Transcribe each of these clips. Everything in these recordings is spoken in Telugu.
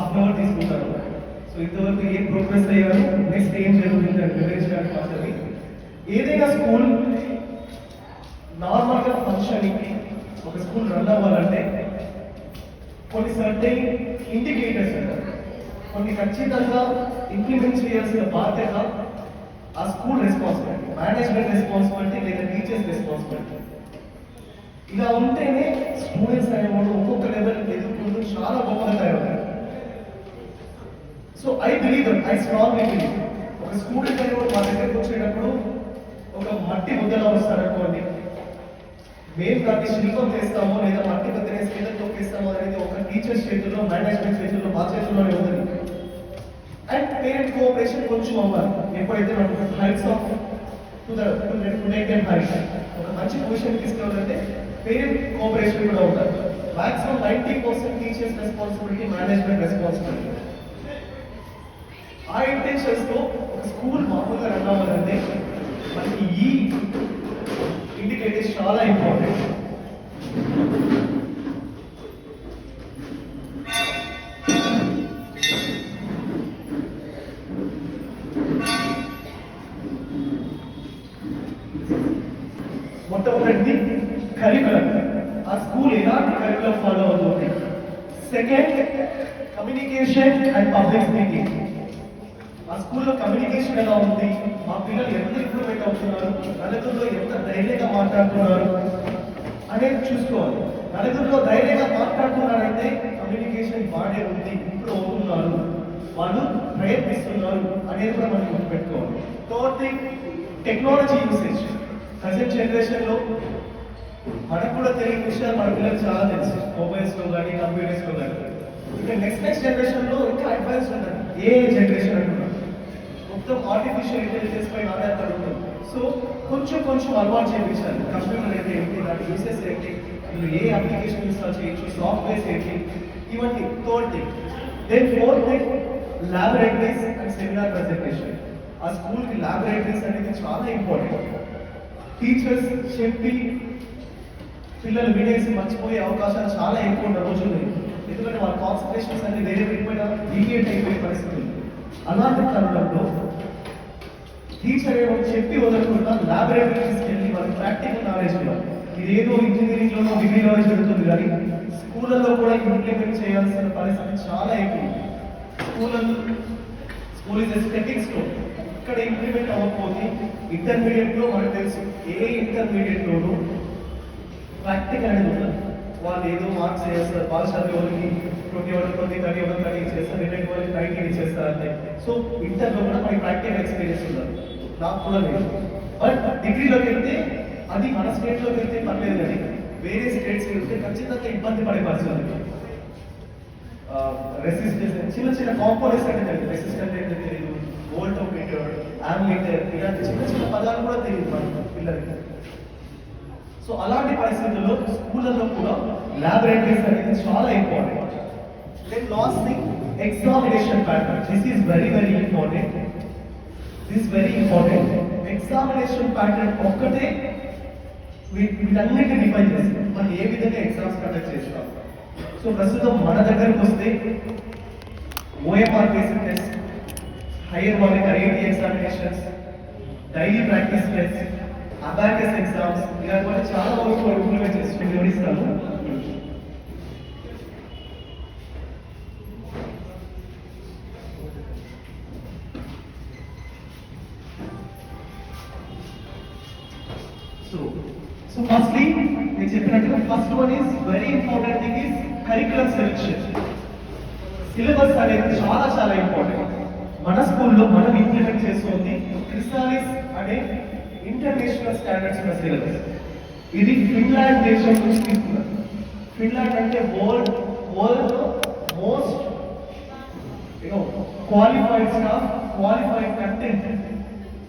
హాఫ్ అన్ అవర్ తీసుకుంటారు. సో ఇంతవరకు ఏం ప్రోగ్రెస్ అయ్యారు, నెక్స్ట్ ఏం జరుగుతుంది అని వివరించడానికి మాత్రమే. ఏదైనా స్కూల్ నార్మల్గా ఫంక్షనింగ్ ఒక స్కూల్ రన్ అవ్వాలంటే కొన్ని సర్టైన్ ఇండికేటర్స్ ఉంటారు, కొన్ని ఖచ్చితంగా ఇంప్లిమెంట్ చేయాల్సిన బాధ్యత ఆ స్కూల్ రెస్పాన్సిబిలిటీ, మేనేజ్మెంట్ రెస్పాన్సిబిలిటీ లేదా టీచర్స్ రెస్పాన్సిబిలిటీ. ఇలా ఉంటేనే స్టూడెంట్స్ అనేవాళ్ళు ఒక్కొక్క లెవెల్ ఎదుర్కొంటూ చాలా గొప్పగా తయారవుతారు. సో ఐ స్ట్రాంగ్లీ బిలీవ్ ఒక స్టూడెంట్ అనేవాడు మా దగ్గరకు వచ్చేటప్పుడు ఒక మట్టి ముద్దలో వస్తాడు అనుకోండి, మేము దాన్ని శిల్పం చేస్తామో లేదా మట్టి ముద్దనే స్కేల్ తొక్కిస్తామో అనేది ఒక టీచర్స్ చేతుల్లో, మేనేజ్మెంట్ చేతుల్లో, మా చేతుల్లోనే ఉంటుంది. అండ్ పేరెంట్ కోఆపరేషన్ కొంచెం అవ్వాలి. ఎప్పుడైతే మనకు హైట్స్ ఆఫ్ హైట్స్ ఒక మంచి పొజిషన్ తీసుకోవాలంటే పేరెంట్ కోఆపరేషన్ కూడా ఉండాలి. Maximum 90% teachers responsibility, management responsibility. ఆ ఇంటెన్షన్స్ తో ఒక స్కూల్ మామూలుగా రన్ అవ్వాలంటే మనకి ఈ ఇండికేటర్స్ చాలా ఇంపార్టెంట్. మొట్టమొదటిది కరికులం, ఆ స్కూల్ ఎలాంటి కరికులం ఫాలో అవుతుంది. Second, communication and public speaking. ఆ స్కూల్లో కమ్యూనికేషన్ ఎలా ఉంది, మా పిల్లలు ఎంత ఇంప్రూవ్మెంట్ అవుతున్నారు, నలుగురిలో ఎంత ధైర్యంగా మాట్లాడుతున్నారు అనేది చూసుకోవాలి. నలుగురిలో ధైర్యంగా మాట్లాడుతున్నారంటే కమ్యూనికేషన్ బాగానే ఉంది, ఇంప్రూవ్ అవుతున్నారు, వాళ్ళు ప్రయత్నిస్తున్నారు అనేది కూడా మనం గుర్తుపెట్టుకోవాలి. Third thing, technology usage. Present జనరేషన్లో మనకు కూడా తెలియని విషయాలు మన పిల్లలకు చాలా తెలుసు, మొబైల్స్లో కానీ కంప్యూటర్స్లో కానీ. ఇంకా నెక్స్ట్ జనరేషన్లో ఇంకా అడ్వాన్స్ ఉంటుంది. ఏ జనరేషన్ అంటున్నారు మొత్తం ఆర్టిఫిషియల్ ఇంటెలిజెన్స్ పైన ఆధారపడి ఉంటుంది. సో కొంచెం అలవాటు చేయించాలి. కంప్యూటర్ అయితే ఏంటి, దాని యూసెస్ ఏంటి, మీరు ఏ అప్లికేషన్ ఇన్స్టాల్ చేయొచ్చు, సాఫ్ట్వేర్స్ ఏంటి, ఇవన్నీ. Third thing. Then fourth thing, laboratories and seminar presentation. ఆ స్కూల్కి ల్యాబొరేటరీస్ అనేది చాలా ఇంపార్టెంట్. టీచర్స్ చెప్పి పిల్లలు వినేసి మర్చిపోయే అవకాశాలు చాలా ఎక్కువ ఉన్న రోజులు, ఎందుకంటే వాళ్ళ కాన్సన్ట్రేషన్స్ అన్ని వేరే వెళ్ళిపోయినా డీవియేట్ అయిపోయే పరిస్థితులు. అలాంటి తరుణంలో టీచర్ ఏమో చెప్పి వదలకుండా ల్యాబొరేటరీస్కి వెళ్ళి వాళ్ళకి ప్రాక్టికల్ నాలెడ్జ్ ఇవ్వాలి. ఇదేదో ఇంజనీరింగ్లోనో డిగ్రీలోనో జరుగుతుంది, కానీ స్కూళ్ళల్లో కూడా ఇంప్లిమెంట్ చేయాల్సిన పరిస్థితి చాలా ఎక్కువ. School is a stepping stone. ఇక్కడ ఇంప్లిమెంట్ అవ్వకపోతే ఇంటర్మీడియట్లో మనకు తెలుసు, ఏ ఇంటర్మీడియట్లోనూ ప్రాక్టికల్ అనేది ఉండదు. వాళ్ళు ఏదో మార్క్స్ చేస్తారు, పాస్ చదివే వాళ్ళకి 20 చేస్తారు, 90 ఇచ్చేస్తారంటే. సో ఇంటర్లో కూడా మనకి ప్రాక్టికల్ ఎక్స్పీరియన్స్ ఉండదు, నాకు కూడా లేదు. బట్ డిగ్రీలోకి వెళ్తే అది మన స్టేట్లోకి వెళ్తే పర్లేదు, కానీ వేరే స్టేట్స్కి వెళ్తే ఖచ్చితంగా ఇబ్బంది పడే పరిస్థితి. రెసిస్టెన్స్ చిన్న కాంపోనెంట్స్ అంటే తెలియదు, రెసిస్టెంట్ అంటే తెలియదు, వోల్టోమీటర్, యామ్మీటర్, ఇలాంటి చిన్న పదాలు కూడా తెలియదు మన పిల్లలకి. సో అలాంటి పరిస్థితుల్లో స్కూళ్ళల్లో కూడా ల్యాబొరేటరీస్ అనేది చాలా important. Then last thing, examination pattern. This is very important. Examination pattern ఒక్కటే వీటన్నిటిని డిఫైన్ చేస్తాం, మనం ఏ విధంగా ఎగ్జామ్స్ కండక్ట్ చేస్తాం. సో ప్రస్తుతం మన దగ్గరకు వస్తే ఓఎంఆర్ బేస్డ్ టెస్ట్, హైయర్ వాళ్ళకి IIT examinations, daily practice test, abacus exams, ఇలాంటి చాలా వరకు ఇంప్లిమెంట్ చేసి వివరిస్తాను. సో ఫస్ట్లీ నేను చెప్పినట్టుగా first one is very important thing is curriculum selection. Syllabus అనేది చాలా ఇంపార్టెంట్. మన స్కూల్లో మనం ఇంప్లిమెంట్ చేస్తుంది క్రిసాలిస్ అనే ఇంటర్నేషనల్ స్టాండర్డ్స్ ఉన్న సిలబస్. ఇది ఫిన్లాండ్ దేశం నుంచి తీసుకున్నారు. ఫిన్లాండ్ అంటే world most qualified staff, qualified content.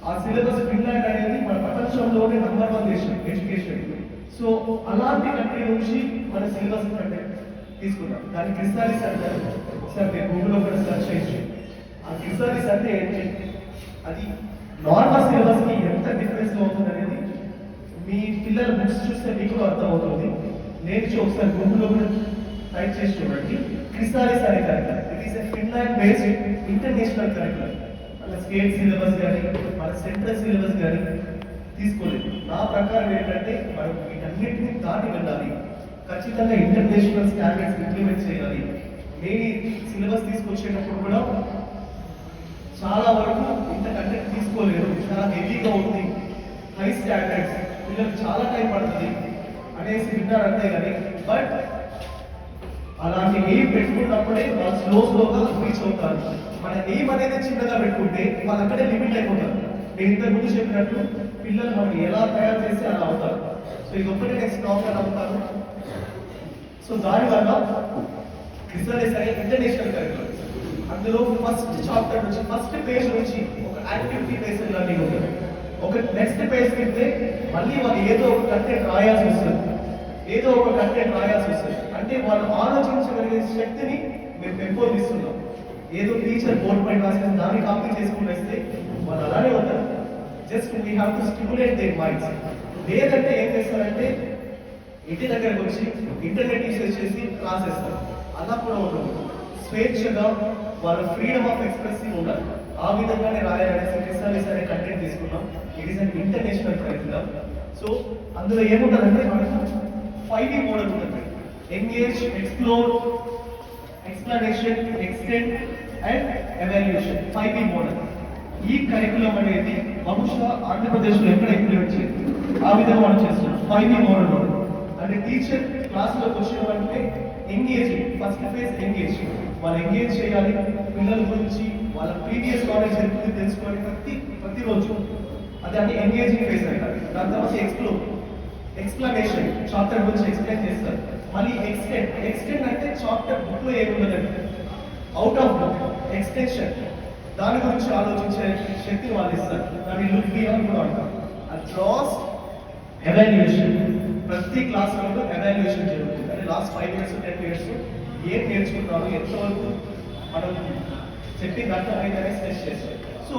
ఆ సిలబస్ ఫిన్లాండ్ అనేది మన ప్రపంచంలోనే నంబర్ 1 దేశం ఎడ్యుకేషన్. సో అలాంటి కంట్రీ నుంచి మన సిలబస్ కంటెంట్ తీసుకున్నాం. దాన్ని క్రిసాలిస్ అంటారు. సార్ నేను గూగుల్లో కూడా సెర్చ్ చేయొచ్చు. ఆ క్రిసాలిస్ అంటే ఏంటి, అది నార్మల్ సిలబస్ కి ఎంత డిఫరెన్స్ అవుతుంది అనేది మీ పిల్లల బుక్స్ చూస్తే మీకు అర్థమవుతుంది. నేను ఒకసారి గూగుల్లో కూడా టైప్ చేసి చూడండి, క్రిసాలిస్ అనే correct. That is a Finland based international curriculum. మన స్టేట్ సిలబస్ కానీ మన సెంట్రల్ సిలబస్ కానీ తీసుకోలేదు. నా ప్రకారం ఏంటంటే మనం వీటన్నిటిని దాటి వెళ్ళాలి, ఖచ్చితంగా ఇంటర్నేషనల్ స్టాండర్డ్స్ ఇంప్లిమెంట్ చేయాలి. నేను సిలబస్ తీసుకొచ్చేటప్పుడు కూడా చాలా వరకు ఇంత కంటెంట్ తీసుకోలేదు, చాలా హెవీగా ఉంది, హై స్టాండర్డ్స్, పిల్లలకు చాలా టైం పడుతుంది అనేసి విన్నారు అంతే. కానీ బట్ అలాంటి ఎయిమ్ పెట్టుకున్నప్పుడే వాళ్ళు స్లోగా రీచ్ అవుతారు. మన ఎయిమ్ అనేది చిన్నగా పెట్టుకుంటే వాళ్ళు అక్కడే లిమిట్ అయిపోతారు. నేను ఇంతకు ముందు చెప్పినట్టు పిల్లలు మనం ఎలా తయారు చేస్తే అలా అవుతారు. సో ఇది ఒక్కటే నేను స్ట్రాంగ్గా నమ్ముతాను. సో దానివల్ల ఇంటర్నేషనల్ కరికులం, అందులో ఫస్ట్ చాప్టర్ నుంచి ఫస్ట్ పేజ్ నుంచి ఒక యాక్టివిటీ బేస్డ్ లెర్నింగ్ ఉంటుంది. ఒక నెక్స్ట్ పేజ్ తింటే మళ్ళీ వాళ్ళు ఏదో ఒక కంటెంట్ రాయాల్సి వస్తుంది, అంటే వాళ్ళు ఆలోచించగలిగే శక్తిని మేము పెంపొందిస్తున్నాం. ఏదో టీచర్ బోర్డు పైన రాసిన దాన్ని కాపీ చేసుకునేస్తే వాళ్ళు అలానే ఉంటారు. Just we have to stimulate there minds. లేదంటే ఏం చేస్తారంటే ఇంటి దగ్గరకు వచ్చి ఇంటర్నెట్ యూసేజ్ చేసి క్లాస్ చేస్తారు. అలా కూడా ఉండదు. స్వేచ్ఛగా వాళ్ళ ఫ్రీడమ్ ఆఫ్ ఎక్స్ప్రెసింగ్ ఉండాలి. ఆ విధంగానే రాయాలనేసి క్రిస్టలైజ్ అనే కంటెంట్ తీసుకున్నాం. It is an international curriculum. So అందులో ఏముంటుందంటే మనకు 5D మోడల్ ఉంటుంది. Engage, explore, explanation, extend and evaluation. 5D model. ఈ కరికులం అనేది బహుశా ఆంధ్రప్రదేశ్లో ఎక్కడ ఇంప్లిమెంట్ చేయాలి ఆ విధంగా మనం చేస్తున్నాం. 5D మోడల్ అంటే టీచర్ క్లాస్లోకి వచ్చిన వెంటనే ఎంగేజ్, ఫస్ట్ ఫేజ్ ఎంగేజ్, వాళ్ళు ఎంగేజ్ చేయాలి. పిల్లల గురించి వాళ్ళ ప్రీవియస్ నాలెడ్జ్ ఎంత తెలుసుకోవాలి ప్రతిరోజు. అది అంటే ఎంగేజింగ్ ఫేజ్ అంటారు. దాని తర్వాత ఎక్స్ప్లనేషన్, చాప్టర్ గురించి ఎక్స్ప్లెయిన్ చేస్తారు. మళ్ళీ ఎక్స్టెండ్ అంటే చాప్టర్ బుక్ లో ఏముండదండి, అవుట్ ఆఫ్ బుక్ ఎక్స్టెన్షన్, దాని గురించి ఆలోచించే శక్తిని వాళ్ళు ఇస్తారు. దాన్ని లుక్ బియాండ్ కూడా అంటారు. లాస్ట్ ఎవాల్యుయేషన్, ప్రతి క్లాస్ లో ఎవాల్యుయేషన్ జరుగుతుంది. అంటే లాస్ట్ 5 years 10 years ఏం నేర్చుకుంటారు, ఎంతవరకు మనం చెప్పింది అర్థమైందనే టెస్ట్ చేస్తాం. So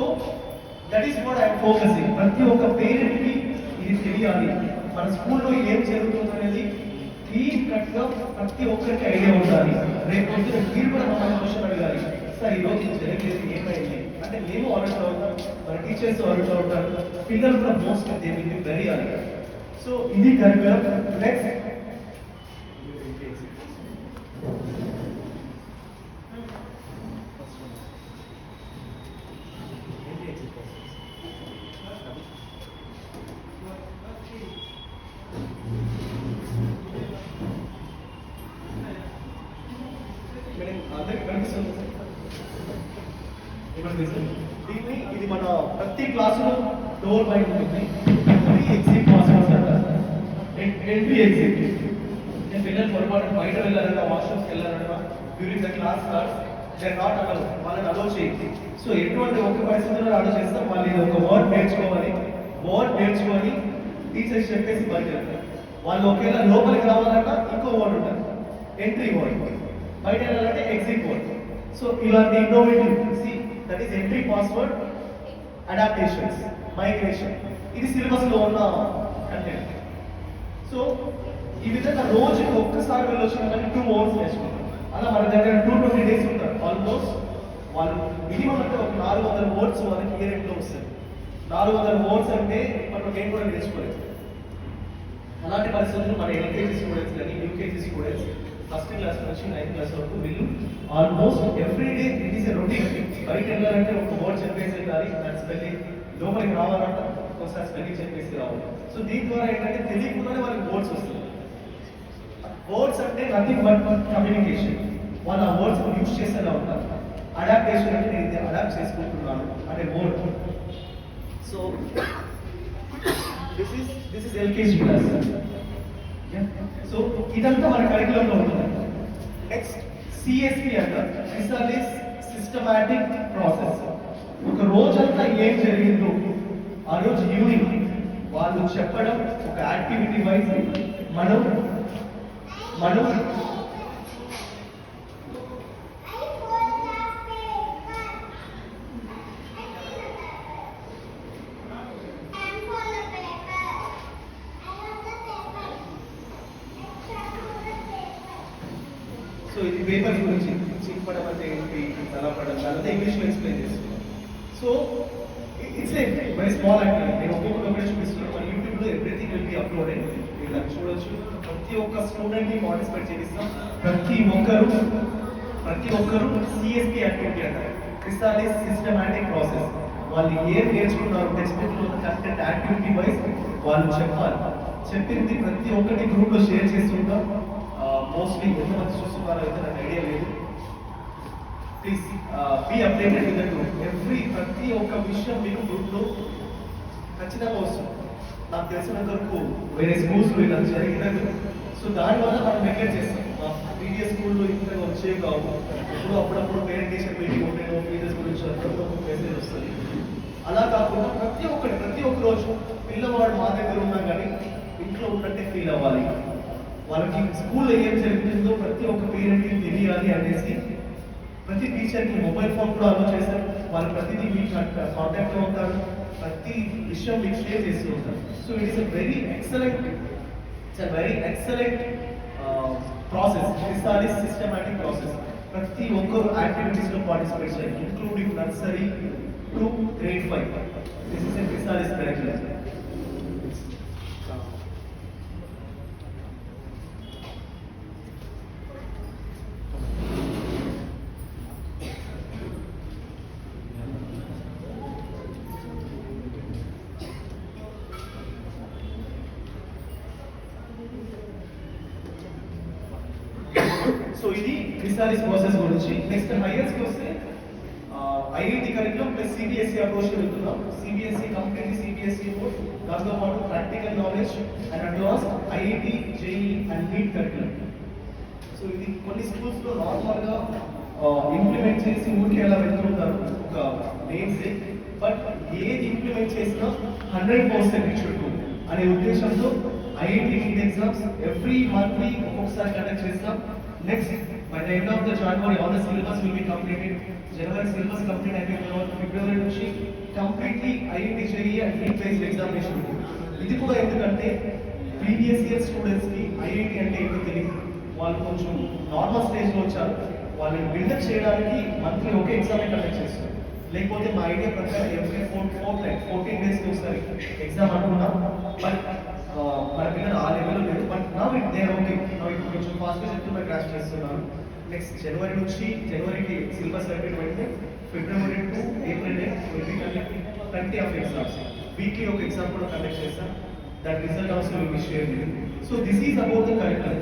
that is what I'm focusing. ప్రతి ఒక్క పేరెంట్ కి ఇది తెలియాలి. మన స్కూల్లో ఏం జరుగుతుంది అనేది క్లీన్ కట్ గా ప్రతి ఒక్కరికి ఐడియా ఉండాలి. రేపు పొద్దున మీరు కూడా మమ్మల్ని క్వశ్చన్ అడగాలి, సార్ ఈ రోజు జరగలేదు ఏమైంది అంటే మేము అలర్ట్ అవుతాం, మన టీచర్స్ అలర్ట్ అవుతారు, పిల్లలు కూడా most they will be very alert. So ఇది కరికులం. నెక్స్ట్ దీన్ని ఇది మన ప్రతి క్లాసులో డోర్ బయట ఉంటుంది. ఎగ్జిట్ పాస్వర్డ్స్ అంటారు. Entry exit. నేను పిల్లలు పొరపాటు బయట వెళ్ళారన్నా, వాష్రూమ్స్కి వెళ్ళారన్నా during the class starts they are not allowed, వాళ్ళని అలౌ చేయండి. సో ఎటువంటి ఒక్క పరిస్థితుల్లో అలౌ చేస్తాం. వాళ్ళు ఇది ఒక వర్డ్ నేర్చుకొని టీచర్స్ చెప్పేసి బయట వెళ్తారు. వాళ్ళు ఒకవేళ లోపలికి రావాలన్నా ఇంకో వర్డ్ ఉంటుంది, ఎంట్రీ వర్డ్. బయట వెళ్ళాలంటే ఎగ్జిట్ వర్డ్. సో ఇలాంటి innovative that is entry password, adaptations, migration. ఇది సిలబస్ లో ఉన్న కంటెంట్. సో ఈ విధంగా రోజుకి ఒక్కసారి వెళ్ళొచ్చిన 2 hours నేర్చుకుంటాం. అలా మన దగ్గర 220 days ఉంటారు. ఆల్మోస్ట్ వాళ్ళు మినిమం అంటే ఒక 400 words వాళ్ళకి ఇయర్ ఎండ్లో వస్తుంది. 400 words అంటే మనం నేను కూడా నేర్చుకోలేదు. అలాంటి పరిస్థితులు మన ఎల్కేజీ స్టూడెంట్స్ కానీ యూకేజీ స్టూడెంట్స్ ఫస్ట్ క్లాస్ నుంచి 9th క్లాస్ వరకు వీళ్ళు almost every day it is a routine. బయట వెళ్ళాలంటే ఒక వర్డ్ చెప్పేసి వెళ్ళాలి, దాని స్పెల్లింగ్, లోపలికి రావాలంట ఒకసారి స్పెల్లింగ్ చెప్పేసి రావాలి. సో దీని ద్వారా ఏంటంటే తెలియకుండానే వాళ్ళకి వర్డ్స్ వస్తుంది. వర్డ్స్ అంటే నథింగ్ బట్ కమ్యూనికేషన్. వాళ్ళు ఆ వర్డ్స్ యూజ్ చేసేలా ఉంటారు. అడాప్టేషన్ అంటే నేను ఇది అడాప్ట్ చేసుకుంటున్నాను అంటే word. So this is LKG class. So ఇదంతా మన కరికులంలో ఉంటుంది. నెక్స్ట్ సిఎస్పి అంటారు, క్రిస్టలైజ్ సిస్టమాటిక్ ప్రాసెస్. ఒక రోజంతా ఏం జరిగిందో ఆ రోజు ఈవినింగ్ వాళ్ళు చెప్పడం, ఒక యాక్టివిటీ వైజ్ మనం సో ఇది పేపర్ గురించి చూపడం అంటే ఏంటి, తలపడం అదంతా ఇంగ్లీష్లో ఎక్స్ప్లెయిన్ చేస్తున్నాం. So it's a very small activity. నేను ఒక్కొక్కటి ఒకటే చూపిస్తున్నాను. మన యూట్యూబ్లో ఎవ్రీథింగ్ విల్ బి అప్లోడెడ్. మీరు దాన్ని చూడొచ్చు. ప్రతి ఒక్క స్టూడెంట్ని పార్టిసిపేట్ చేపిస్తాం. ప్రతి ఒక్కరు సిఎస్పి యాక్టివిటీ అంటారు. క్రిస్టాలిస్ సిస్టమాటిక్ ప్రాసెస్. వాళ్ళు ఏం నేర్చుకున్నారు టెక్స్ట్ బుక్లో కంటెంట్ యాక్టివిటీ వైజ్ వాళ్ళు చెప్పాలి. చెప్పింది ప్రతి ఒక్కటి గ్రూప్లో షేర్ చేస్తుంటాం. మోస్ట్లీ ఎంతమంది చూస్తున్నారో అయితే నాకు ఐడియా లేదు. Please be updated with the group. ప్రతి ఒక్క విషయం మీకు గ్రూప్లో ఖచ్చితంగా వస్తుంది. నాకు తెలిసినంత వరకు వేరే స్కూల్స్లో ఇలా జరిగినది. సో దానివల్ల మనం నెగ్లెక్ట్ చేస్తాం. ప్రీవియస్ స్కూల్లో ఇంతగా వచ్చేవి కావు. ఇప్పుడు అప్పుడప్పుడు పేరెంట్ టీచర్ మీటింగ్ ఉంటాయో ఫీజెస్ గురించి అప్పుడప్పుడు మెసేజ్ వస్తుంది. అలా కాకుండా ప్రతి ఒక్క రోజు పిల్లవాడు మా దగ్గర ఉన్నా కానీ ఇంట్లో ఉన్నట్టే ఫీల్ అవ్వాలి. వాళ్ళకి స్కూల్లో ఏం జరుగుతుందో ప్రతి ఒక్క పేరెంట్కి తెలియాలి అనేసి ప్రతి టీచర్కి మొబైల్ ఫోన్ కూడా అలో చేశారు. వాళ్ళు ప్రతిదీ మీకు కాంటాక్ట్లో ఉంటారు. ప్రతి విషయం మీకు షేర్ చేస్తూ ఉంటారు. So it is very excellent process. Crystalis systematic process. ప్రతి ఒక్కరు యాక్టివిటీస్లో పార్టిసిపేట్ చేయాలి, including nursery to grade 5. This is a Crystalis curriculum. So ఇది క్రిస్టాలిస్ ప్రాసెస్ గురించి. నెక్స్ట్ హైయర్స్కి వస్తే IIT curriculum plus CBSE approach వెళ్తున్నాం. సిబిఎస్ఈ కంప్లీట్లీ సిబిఎస్ఈ బోర్డ్, దాంతో పాటు practical knowledge and advance IIT JEE and NEET curriculum. So ఇది కొన్ని స్కూల్స్లో నార్మల్గా ఇంప్లిమెంట్ చేసి ఊరికి ఎలా వెళ్తుంటారు ఒక నేమ్స్. బట్ ఏది ఇంప్లిమెంట్ చేసినా 100% ఇచ్చుట్టు అనే ఉద్దేశంతో IIT NEET exams every monthly ఒక్కొక్కసారి కండక్ట్ చేస్తాం. Next by the end of the January all the syllabus will be completed. January syllabus complete అయిపోయిన ఫిబ్రవరి నుంచి completely IIT JEE and NEET based examination ఉంటుంది. ఇది కూడా ఎందుకంటే ప్రీవియస్ ఇయర్ స్టూడెంట్స్కి ఐఐటి అంటే ఏంటో తెలియదు. వాళ్ళు కొంచెం నార్మల్ స్టేజ్లో వచ్చారు. వాళ్ళని బిల్డప్ చేయడానికి మంత్లీ ఒకే ఎగ్జామ్ కండక్ట్ చేస్తారు. లేకపోతే మా ఐడియా ప్రకారం ఎవ్రీ 14 డేస్కి ఒకసారి ఎగ్జామ్ అనుకున్నాం. బట్ మన పిల్లలు ఆ లెవెల్లో లేదు. బట్ నా దే ఓకే, కొంచెం ఫాస్ట్గా చెప్తున్నా క్రాష్ చేస్తున్నాను. నెక్స్ట్ జనవరికి సిలబస్ అయిపోయిన వెంటనే ఫిబ్రవరి టు ఏప్రిల్ కంటి ఆఫ్ ఎగ్జామ్స్ వీక్లీ ఒక ఎగ్జామ్ కూడా కండక్ట్ చేస్తాం. That result also will be share with. So this is about the curriculum.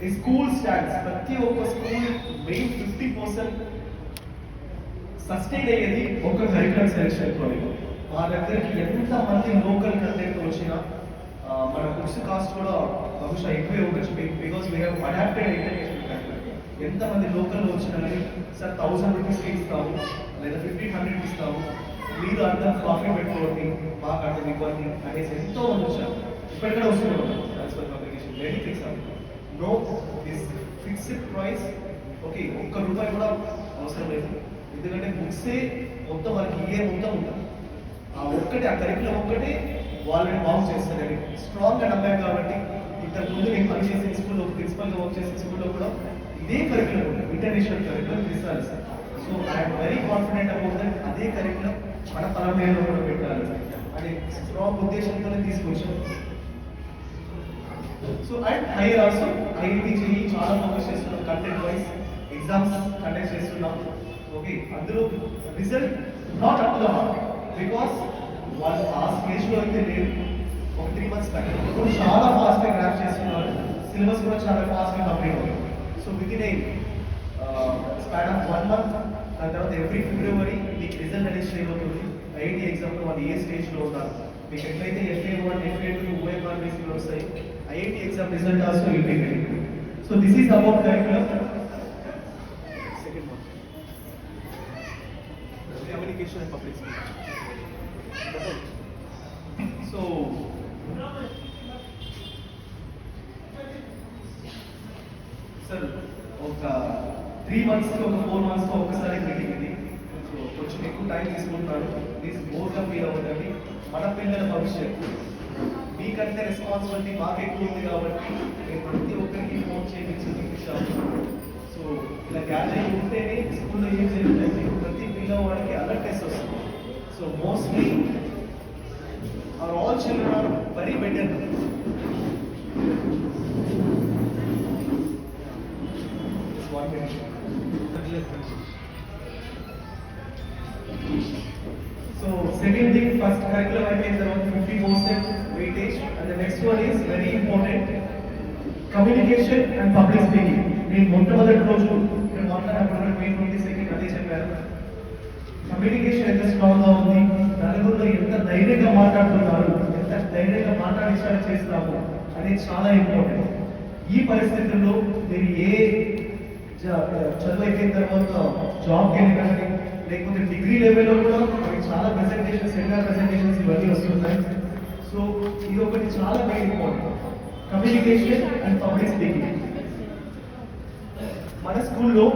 ఈ స్కూల్ స్టాండ్స్ ప్రతి ఒక్క స్కూల్ మెయిన్ 50% సస్టైన్ అయ్యేది ఒక కరికులం సెలెక్షన్తో. మా దగ్గరికి ఎంతమంది లోకల్ కంటెంట్ వచ్చినా మన బుక్స్ కాస్ట్ కూడా బహుశా ఎక్కువే ఉండొచ్చు. Because we have adapted international curriculum. ఎంతమంది లోకల్ వచ్చినా సార్ 1000 రూపీస్కి ఇస్తాము లేదా 1500 ఇస్తాము, మీరు అందరూ ప్రాఫిట్ పెట్టుకోండి, మాకు అర్థం ఇవ్వండి అనేసి ఎంతో మంది వచ్చారు. ఇప్పటికీ వస్తున్నాం transfer publication very fix no this fixed price. Okay, ₹1 కూడా అవసరం లేదు. ఎందుకంటే బుక్సే మొత్తం మనకి ఇయర్ మొత్తం ఉంటుంది. ఆ కరికులం ఒక్కటే వాళ్ళని బాగు చేస్తారని స్ట్రాంగ్గా నమ్మాం. కాబట్టి ఇంతకుముందు నేను పనిచేసిన స్కూల్లో ప్రిన్సిపల్గా వర్క్ చేసిన స్కూల్లో కూడా ఇదే కరికులం ఉంటుంది, international curriculum Crystalis. So I'm very confident about that. అదే కరికులం మన పరమేలో కూడా పెట్టాలి అనే స్ట్రాంగ్ ఉద్దేశంతోనే తీసుకొచ్చాం. So and higher also IIT JEE చాలా ఫోకస్ చేస్తున్నాం. కంటెంట్ వైజ్ ఎగ్జామ్స్ కండక్ట్ చేస్తున్నాం. ఓకే, అందులో result not up to the mark because వాళ్ళు ఆ స్టేజ్లో అయితే లేదు. ఒక 3 months బ్యాక్ ఇప్పుడు చాలా ఫాస్ట్గా గ్రాప్ చేస్తున్నారు. సిలబస్ కూడా చాలా ఫాస్ట్గా కంప్లీట్ అవుతుంది. So with in a span of 1 month దాని తర్వాత ఎవ్రీ ఫిబ్రవరి మీకు రిజల్ట్ అనేది షేర్ అవుతుంది. ఐఐటి ఎగ్జామ్లో వాళ్ళు ఏ స్టేజ్లో ఉన్నారు, మీకు ఎట్లయితే FA1, FA2, OMR బేసిక్లో వస్తాయి, IIT exam result also will be given. So this is about curriculum. Second one communication and public speaking. So sir ఒక 3 months ఒక 4 months ఒకసారి మీటింగ్ ఇది. సో కొంచెం ఎక్కువ టైం తీసుకుంటారు. ప్లీజ్ బోర్గా ఫీల్ అవ్వదండి. మన పిల్లల భవిష్యత్తు మీకంటే రెస్పాన్సిబిలిటీ మాకు ఎక్కువ ఉంది కాబట్టి నేను ప్రతి ఒక్కరికి ఫోన్ చేయించి చూపించాను. సో ఇలా గ్యాదరింగ్ ఉంటేనే స్కూల్లో ఏం జరుగుతుంది ప్రతి పిల్లవాడికి అలర్ట్నెస్ వస్తుంది. So mostly are all children are very better. So second thing, first curriculum I made around 50% weightage, and the next one is very important, communication and public speaking. నేను మొట్టమొదటి రోజు నేను మాట్లాడినప్పుడు మెయిన్ 22nd అదే చెప్పారు. కమ్యూనికేషన్ ఎంత స్ట్రాంగ్ గా ఉంది, నలుగురిలో ఎంత ధైర్యంగా మాట్లాడుతున్నారు, ఎంత ధైర్యంగా మాట్లాడించాలి చేస్తున్నాము అనేది చాలా ఇంపార్టెంట్. ఈ పరిస్థితుల్లో మీరు ఏ చదువు అయిపోయిన తర్వాత జాబ్కి వెళ్ళి కానీ లేకపోతే డిగ్రీ లెవెల్లో కూడా మనకి చాలా ప్రెజెంటేషన్స్, సెమినార్ ప్రెజెంటేషన్స్ ఇవన్నీ వస్తున్నాయి. సో ఇది ఒకటి చాలా main important, communication and public speaking. మన స్కూల్లో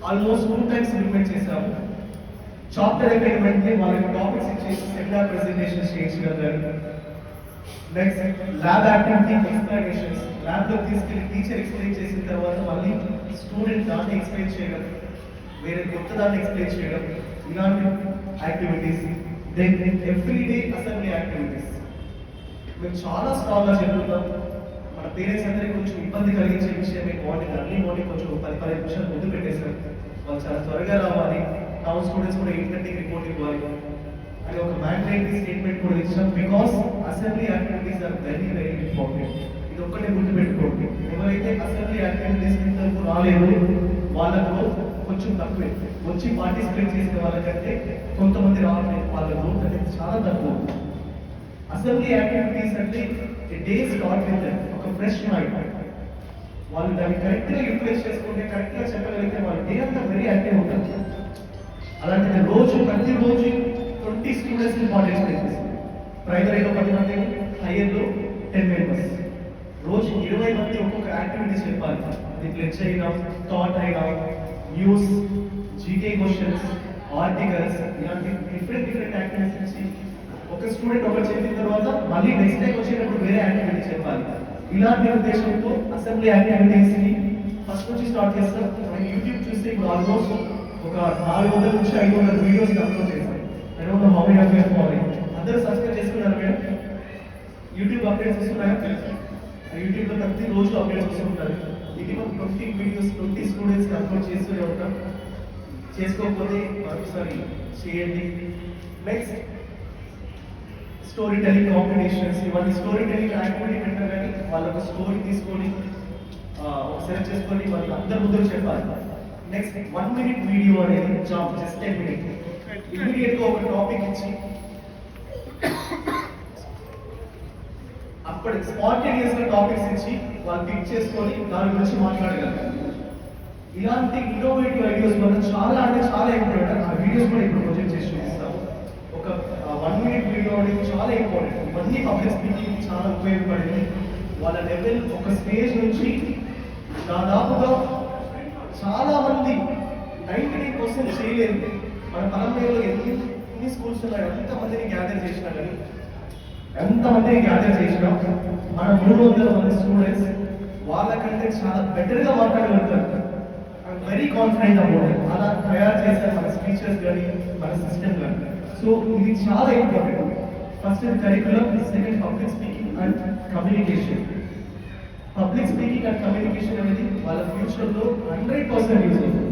ఆల్మోస్ట్ 2 times ఇంప్లిమెంట్ చేశాము. చాప్టర్ అయిపోయిన వెంటనే వాళ్ళకి టాపిక్స్ ఇచ్చేసి సెమినార్ ప్రెజెంటేషన్స్ చేయించగలిగారు. నెక్స్ట్ ల్యాబ్ యాక్టివిటీ ఎక్స్ప్లెనేషన్స్, ల్యాబ్లో తీసుకెళ్ళి టీచర్ ఎక్స్ప్లెయిన్ చేసిన తర్వాత మళ్ళీ స్టూడెంట్ దాన్ని ఎక్స్ప్లెయిన్ చేయడం, వేరే కొత్త దాన్ని ఎక్స్ప్లెయిన్ చేయడం, ఇలాంటి activities. Then everyday assembly activities. మేము చాలా స్ట్రాంగ్గా చెప్తున్నాం. మన పేరెంట్స్ అందరికీ కొంచెం ఇబ్బంది కలిగించే విషయమే మార్నింగ్ అర్లీ మార్నింగ్ కొంచెం 10-15 నిమిషాలు ముందు పెట్టేశారు. వాళ్ళు చాలా త్వరగా రావాలి, టౌన్ స్టూడెంట్స్ కూడా 8:30కి రిపోర్ట్ ఇవ్వాలి అని ఒక మ్యాండేటరీ స్టేట్మెంట్ కూడా ఇచ్చాం. Because assembly activities are very very important. ఇది ఒక్కటే గుర్తుపెట్టుకోండి. ఎవరైతే అసెంబ్లీ యాక్టివిటీస్ ఇంతకు రాలేదు వాళ్ళకు కొంచెం తక్కువే, వచ్చి పార్టిసిపేట్ చేసే వాళ్ళకంటే కొంతమంది రావట్లేదు, వాళ్ళ గ్రోత్ అనేది చాలా తక్కువ. అసెంబ్లీ యాక్టివిటీస్ అంటే డే స్టార్ట్ విత్ ఒక ఫ్రెష్ మైండ్. వాళ్ళు దాన్ని కరెక్ట్గా యూటిలైజ్ చేసుకుంటే, కరెక్ట్గా చెప్పగలిగితే వాళ్ళ డే అంతా వెరీ యాక్టివ్ ఉంటుంది. అలాంటిది ప్రతిరోజు 20 స్టూడెంట్స్ని పార్టిసిపేట్ చేస్తారు. ప్రైమరీలో 10 మంది, హైయర్లో 10 members. రోజు 20 మంది ఒక్కొక్క యాక్టివిటీస్ చెప్పాలి. అది ప్లెడ్జ్ అయినా, థాట్ అయినా, న్యూస్, జీకే క్వశ్చన్స్, ఆర్టికల్స్, ఇలాంటి డిఫరెంట్ యాక్టివిటీస్ నుంచి ఒక స్టూడెంట్ ఒకటి చెప్పిన తర్వాత మళ్ళీ నెక్స్ట్ టైం వచ్చేటప్పుడు వేరే యాక్టివిటీస్ చెప్పాలి. ఇలాంటి ఉద్దేశంతో అసెంబ్లీ యాక్టివిటీస్ని ఫస్ట్ నుంచి స్టార్ట్ చేస్తాం. మనం యూట్యూబ్ చూస్తే ఇప్పుడు ఆల్మోస్ట్ ఒక 400 నుంచి 500 వీడియోస్ అప్లోడ్ చేస్తాం. I don't know how many of you are following. అందరూ సబ్స్క్రైబ్ చేసుకున్నారు మేడం? యూట్యూబ్ అప్డేట్స్ వస్తున్నాయా? యూట్యూబ్లో ప్రతిరోజు అప్డేట్స్ వస్తుంటారు. మినిమం 20 వీడియోస్ 20 స్టూడెంట్స్కి అప్లోడ్ చేస్తూనే ఉంటాం. చేసుకోకపోతే మరొకసారి చేయండి. Next story telling competitions. ఇవన్నీ స్టోరీ టెలింగ్ యాక్టివిటీ పెట్టారు కానీ వాళ్ళొక స్టోరీ తీసుకొని సెలెక్ట్ చేసుకొని వాళ్ళు అందరి ముందు చెప్పాలి. నెక్స్ట్ 1 minute వీడియో అనేది జాబ్, జస్ట్ 10 minutes. ఇమీడియట్గా ఒక టాపిక్ ఇచ్చి అప్పటి స్పాంటేనియస్గా టాపిక్స్ ఇచ్చి వాళ్ళు పిక్ చేసుకొని దాని గురించి మాట్లాడగలరు. ఇలాంటి ఇన్నోవేటివ్ ఐడియాస్ వల్ల చాలా అంటే చాలా ఇంపార్టెంట్. ఆ వీడియోస్ కూడా ఇప్పుడు ప్రొజెక్ట్ చేసి చూపిస్తాము. ఒక 1 minute వీడియో అనేది చాలా ఇంపార్టెంట్. ఇవన్నీ పబ్లిక్ స్పీకింగ్ చాలా ఉపయోగపడింది. వాళ్ళ లెవెల్ ఒక స్టేజ్ నుంచి దాదాపుగా చాలా మంది 99% చేయలేదు. మన పరంపరలో ఎన్ని స్కూల్స్ ఉన్నాయో ఎంతమందిని గ్యాదర్ చేసినా కానీ మన 300 మంది స్టూడెంట్స్ వాళ్ళకంటే చాలా బెటర్గా మాట్లాడగలుగుతారు. I'm very confident about it. అలా తయారు చేశారు మన స్పీచర్స్ కానీ మన సిస్టమ్ కానీ. సో ఇది చాలా important. First curriculum, second public speaking and communication. Public speaking and communication అనేది వాళ్ళ ఫ్యూచర్లో 100% యూజ్ అవుతుంది.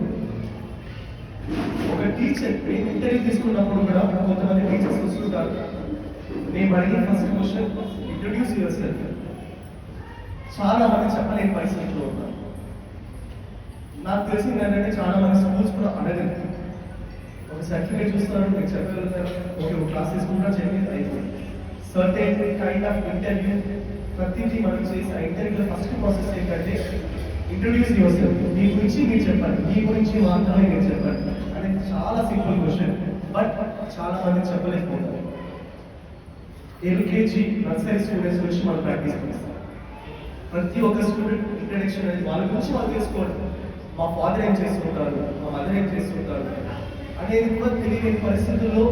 ఒక టీచర్ నేను ఇంటర్వ్యూ తీసుకున్నప్పుడు కూడా కొంతమంది టీచర్స్ వస్తుంటారు. నేను అడిగిన first question, introduce your self. చాలా మంది చెప్పలేని పరిస్థితుల్లో ఉన్నారు. నాకు తెలిసింది ఏంటంటే చాలా మంది స్కూల్స్ కూడా అడగరు. ఒక సర్టిఫికేట్ చూస్తారు, మీరు చెప్పగలుగుతారు, ఓకే ఒక క్లాస్ తీసుకుంటారు, చెప్పి అయిపోయింది. సర్టెన్ కైండ్ ఆఫ్ ఇంటర్వ్యూ ప్రతిదీ మనం చేసి ఆ ఇంటర్వ్యూలో ఫస్ట్ ప్రాసెస్ ఏంటంటే ఇంట్రొడ్యూస్ యువర్ సెల్ఫ్. మీ గురించి మీరు చెప్పండి, మీ గురించి మాత్రమే మీరు చెప్పండి అనేది చాలా సింపుల్ క్వశ్చన్. బట్ చాలా మంది చెప్పలేకపోతారు. ఎల్కేజీ నర్సరీ స్టూడెంట్స్ గురించి మనం ప్రాక్టీస్ చేస్తాం. ప్రతి ఒక్క స్టూడెంట్ ఇంట్రడక్షన్ అనేది వాళ్ళ గురించి వాళ్ళు తెలుసుకోవడం. మా ఫాదర్ ఏం చేస్తుంటారు, మా మదర్ ఏం చేస్తుంటారు అనేది కూడా తెలియని పరిస్థితుల్లో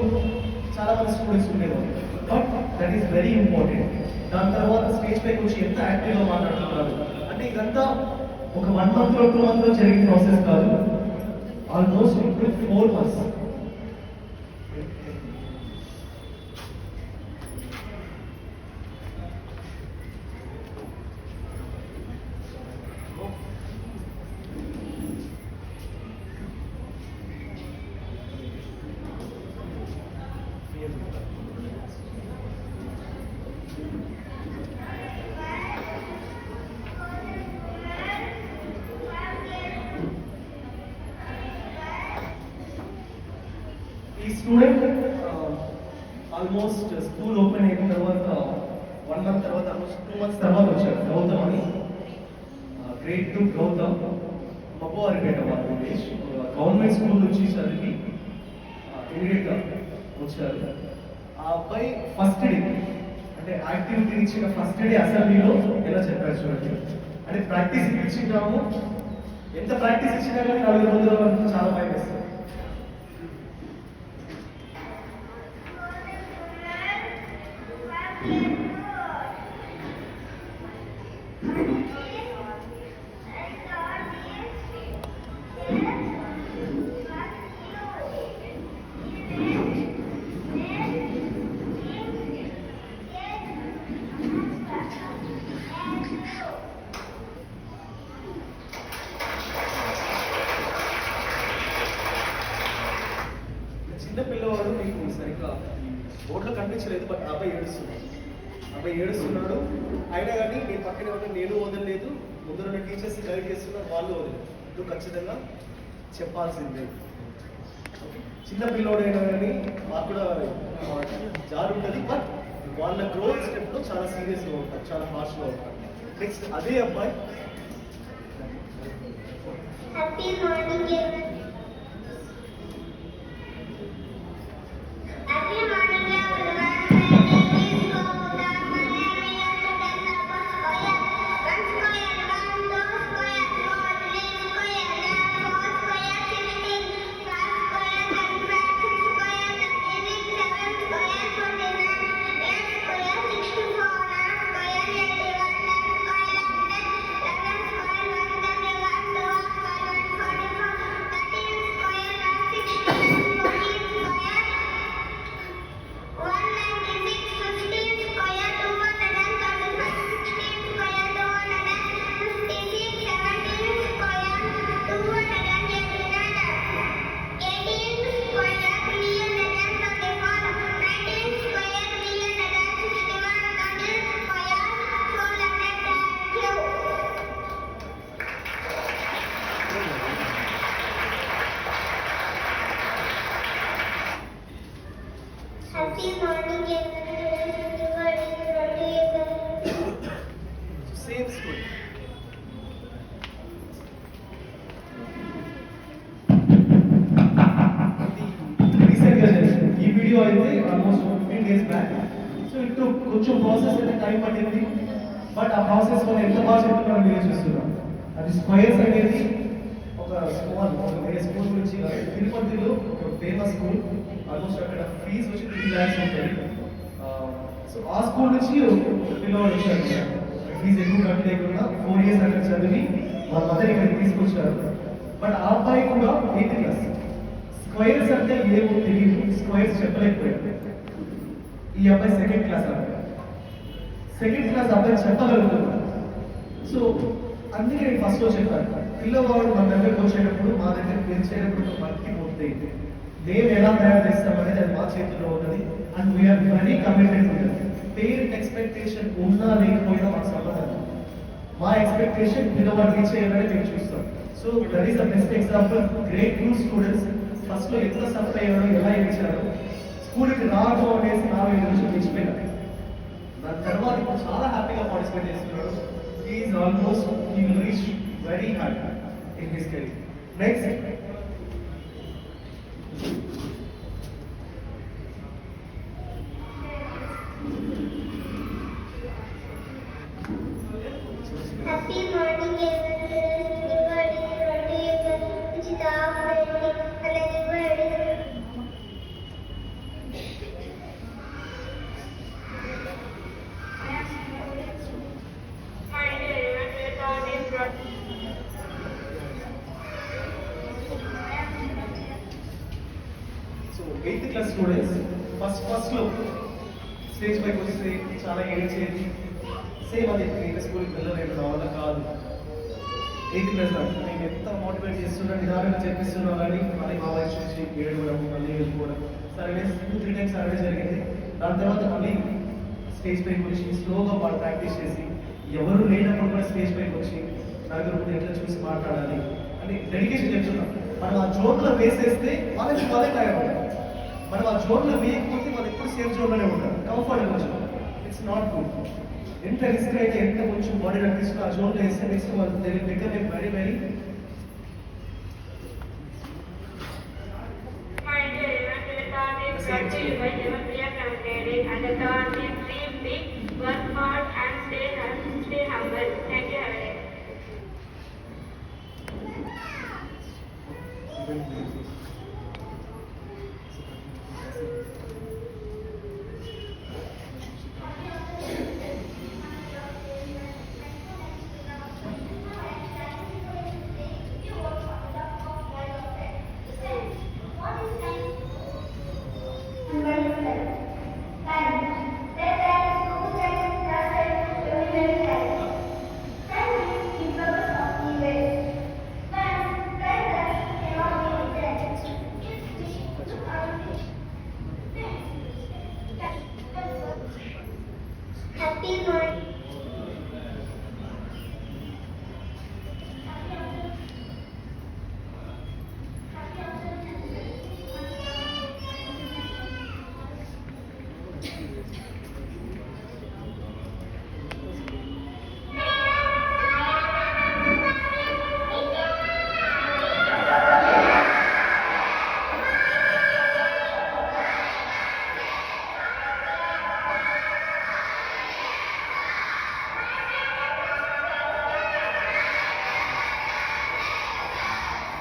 చాలా మంది స్టూడెంట్స్ ఉండేవాళ్ళు. But that is very important. దాని తర్వాత స్టేజ్ పైకి వచ్చి ఎంత యాక్టివ్గా మాట్లాడుతున్నారు అంటే ఇదంతా ఒక 1 month లో 2 months లో జరిగిన ప్రాసెస్ కాదు. ఆల్మోస్ట్ ఇప్పుడు 4 months. ఈ స్టూడెంట్ ఆల్మోస్ట్ స్కూల్ ఓపెన్ అయిన తర్వాత 1 month తర్వాత ఆల్మోస్ట్ 2 months తర్వాత వచ్చారు. గౌతమ్ అని గ్రేడ్ 2 గౌతమ్ మబ్బవారిపేట వాళ్ళ విలేజ్. గవర్నమెంట్ స్కూల్ నుంచి చదివి ఇమీడియట్గా వచ్చారు. ఆ అబ్బాయి ఫస్ట్ డే అంటే యాక్టివిటీ ఇచ్చిన ఫస్ట్ డే అసెంబ్లీలో ఎలా చెప్పారు చూడండి. అంటే ప్రాక్టీస్ ఇచ్చినాము, ఎంత ప్రాక్టీస్ ఇచ్చినా కానీ 4 రోజుల వరకు చాలా భయం వేస్తారు. చిన్న పిల్లవాడు మీకు సరిగ్గా బోర్డులో కనిపించలేదు, బట్ అబ్బాయి ఏడుస్తున్నాడు. అయినా కానీ నేను పక్కనే ఉన్న నేను వదలలేదు, ముందున్న టీచర్స్ గైడ్ చేస్తున్నారు, వాళ్ళు వదలేదు. నువ్వు ఖచ్చితంగా చెప్పాల్సిందే. చిన్న పిల్లవాడైనా కానీ మాకు కూడా జారు ఉంటుంది, బట్ వాళ్ళ గ్రోత్ స్టెప్లో చాలా సీరియస్గా ఉంటారు, చాలా ఫాస్ట్గా ఉంటారు. నెక్స్ట్ అదే అబ్బాయి హ్యాపీ మార్నింగ్ సేమ్ స్కూల్. రీసెంట్గా జరిగింది ఈ వీడియో అయితే ఆల్మోస్ట్ 15 days బ్యాక్. సో ఇటు కొంచెం ప్రాసెస్ అయితే టైం పట్టింది, బట్ ఆ ప్రాసెస్ వల్ల ఎంత బాగా చెప్తున్నారో మీరే చూస్తున్నారు. అది స్క్వేర్స్ అనేది ఒక స్మాల్ వేరే స్కూల్ నుంచి తిరుపతిలో ఒక ఫేమస్ స్కూల్. ఆల్మోస్ట్ అక్కడ ఫీజు వచ్చి 3 lakhs ఉంటుంది. సో ఆ స్కూల్ నుంచి పిల్లవాడు వచ్చారు, ఫీజు ఎక్కువ కట్ లేకుండా 4 years అక్కడ చదివి వాళ్ళ మదర్ ఇక్కడికి తీసుకొచ్చారు. బట్ ఆ అబ్బాయి కూడా 8th class. స్క్వేర్స్ అంటే ఏమో తెలియదు, స్క్వేర్స్ చెప్పలేకపోయాడు. ఈ అబ్బాయి 2nd class అబ్బాయి. 2nd class అబ్బాయి చెప్పగలుగుతున్నాడు. సో అందుకే నేను ఫస్ట్ లో చెప్పాను, పిల్లవాడు మన దగ్గరకు వచ్చేటప్పుడు మా దగ్గరికి వచ్చేటప్పుడు మట్టి పోతే మేము ఎలా తయారు చేస్తామనేది అది మా చేతిలో ఉన్నది. అండ్ వీఆర్ వెరీ కమిటెడ్ ఉంటుంది. పేరెంట్ ఎక్స్పెక్టేషన్ ఉన్నా లేకపోయినా మాకు సంబంధం. మా ఎక్స్పెక్టేషన్ పిల్లవాడు రీచ్ అయ్యాలని మేము చూస్తాం. So that is the best example. Grade 2 students first లో ఎంత సఫర్ అయ్యారో, ఎలా ఇచ్చారో, స్కూల్కి రావడం అనేసి 4 నిమిషాలు తెచ్చిపోయినారు. దాని తర్వాత ఇప్పుడు చాలా హ్యాపీగా పార్టిసిపేట్ చేస్తున్నాడు. Is almost he will reach very happy in his career. Next Happy morning everybody. Uchita friendly and everybody. My name is eighth class students ఫస్ట్లో స్టేజ్ పైకి వస్తే చాలా ఏడ్చేది, సేమ్ అది ఇంకా స్కూల్కి వెళ్ళలేదు, నా వల్ల కాదు. ఎయిత్ క్లాస్ నేను ఎంత మోటివేట్ చేస్తున్నా, నిదానంగా చెప్పిస్తున్నాను అని మళ్ళీ మా వైపు చూసి ఏడవడం, మళ్ళీ వెళ్ళిపోవడం. సరే 2-3 టైమ్స్ సర్వే జరిగింది. దాని తర్వాత మళ్ళీ స్టేజ్ పైకి వచ్చి స్లోగా వాళ్ళు ప్రాక్టీస్ చేసి, ఎవరు లేనప్పుడు కూడా స్టేజ్ పైకి వచ్చి నలుగురు ముందు ఎట్లా చూసి మాట్లాడాలి అని డెడికేషన్ చెప్తున్నాం. మనం ఆ జోన్లో వేసేస్తే వాళ్ళకి వాళ్ళే తయారవుతారు. మనం ఆ జోన్లో వేయకపోతే వాళ్ళు ఎప్పుడు సేఫ్ జోన్లోనే ఉంటారు, comfortable zone. It's not good. ఎంత రిస్క్ అయితే ఎంత కొంచెం బాడీ తీసుకుని ఆ జోన్లో వేస్తే నెక్స్ట్ వాళ్ళు దగ్గర very very work hard and stay humble. Thank you, Harry. Happy morning.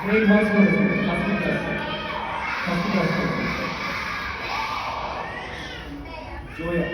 Grade 1 students, first class. Joya.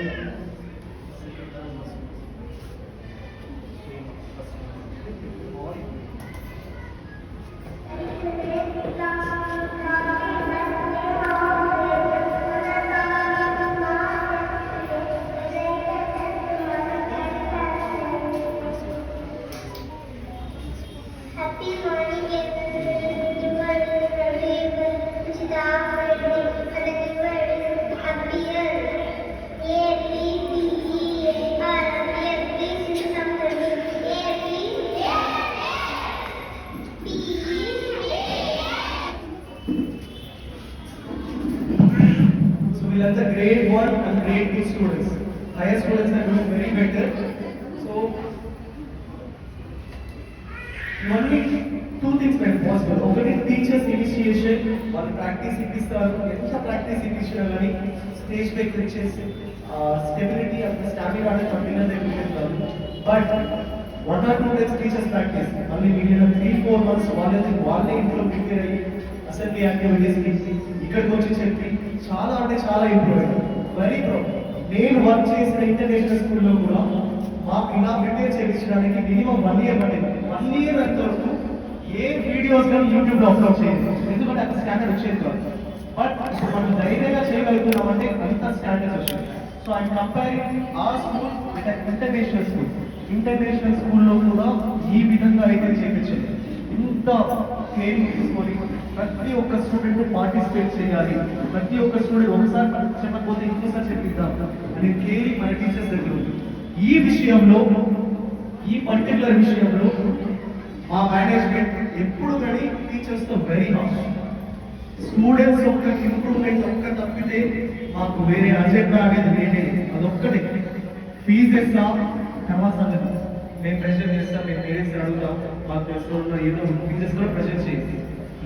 Happy morning, everyone. You are beautiful. Uchita, and you are happier. A B C E F R. Please listen to me. A B P So we'll have the grade 1 and grade 2 students. Higher students are doing very better. So only 2 things were possible. ఒకటి టీచర్స్ ఇనిషియేషన్, వాళ్ళు ప్రాక్టీస్ ఇప్పిస్తారు. ఎంత ప్రాక్టీస్ ఇప్పించినా కానీ స్టేజ్ పైకి వచ్చేసి స్టెబిలిటీ అండ్ స్టామినా అనేది కంటిన్యూ అయిపోతారు. But 1 or 2 days teachers practice మళ్ళీ మిగిలిన 3-4 months వాళ్ళే ఇంట్లో ప్రిపేర్ అయ్యి అసెంబ్లీ యాక్టివిటీస్కి ఇక్కడికి వచ్చి చెప్పి చాలా అంటే చాలా ఇంప్రూవ్ అయ్యారు. Very proud. నేను వర్క్ చేసిన ఇంటర్నేషనల్ స్కూల్లో కూడా మాకు ఇలా ప్రిపేర్ చేయించడానికి మినిమం 1 year పట్టింది. 1 year వరకు ఏ వీడియోస్ కానీ యూట్యూబ్లో అప్లోడ్ చేయలేదు, ఎందుకంటే అంత స్టాండర్డ్ వచ్చేది కాదు. బట్ మనం ధైర్యంగా చేయగలుగుతున్నామంటే అంత స్టాండర్డ్స్ వచ్చాయి. సో ఐ కంపేరింగ్ ఆ school with international school. International స్కూల్లో కూడా ఈ విధంగా అయితే చేయించింది. ఇంత కేరింగ్ తీసుకొని ప్రతి ఒక్క స్టూడెంట్ పార్టిసిపేట్ చేయాలి, ప్రతి ఒక్క స్టూడెంట్ ఒకసారి చెప్పకపోతే ఇంకోసారి చెప్పిద్దాం అనే కేరింగ్ మన టీచర్స్ దగ్గర ఉంది. ఈ విషయంలో, ఈ పర్టికులర్ విషయంలో మా మేనేజ్మెంట్ ఎప్పుడు కానీ టీచర్స్తో వెరీ హార్ష్. స్టూడెంట్స్ ఒక్క ఇంప్రూవ్మెంట్ ఒక్క తప్పితే మాకు వేరే అజెండా అనేది లేదే. అదొక్కటే ఫీజెస్ తర్వాత మేము ప్రెషర్ చేస్తాం, మేము పేరెంట్స్ అడుగుతాం, మాకు తెలుసుకున్న ఏదో ఫీజెస్ కూడా ప్రెషర్ చేసి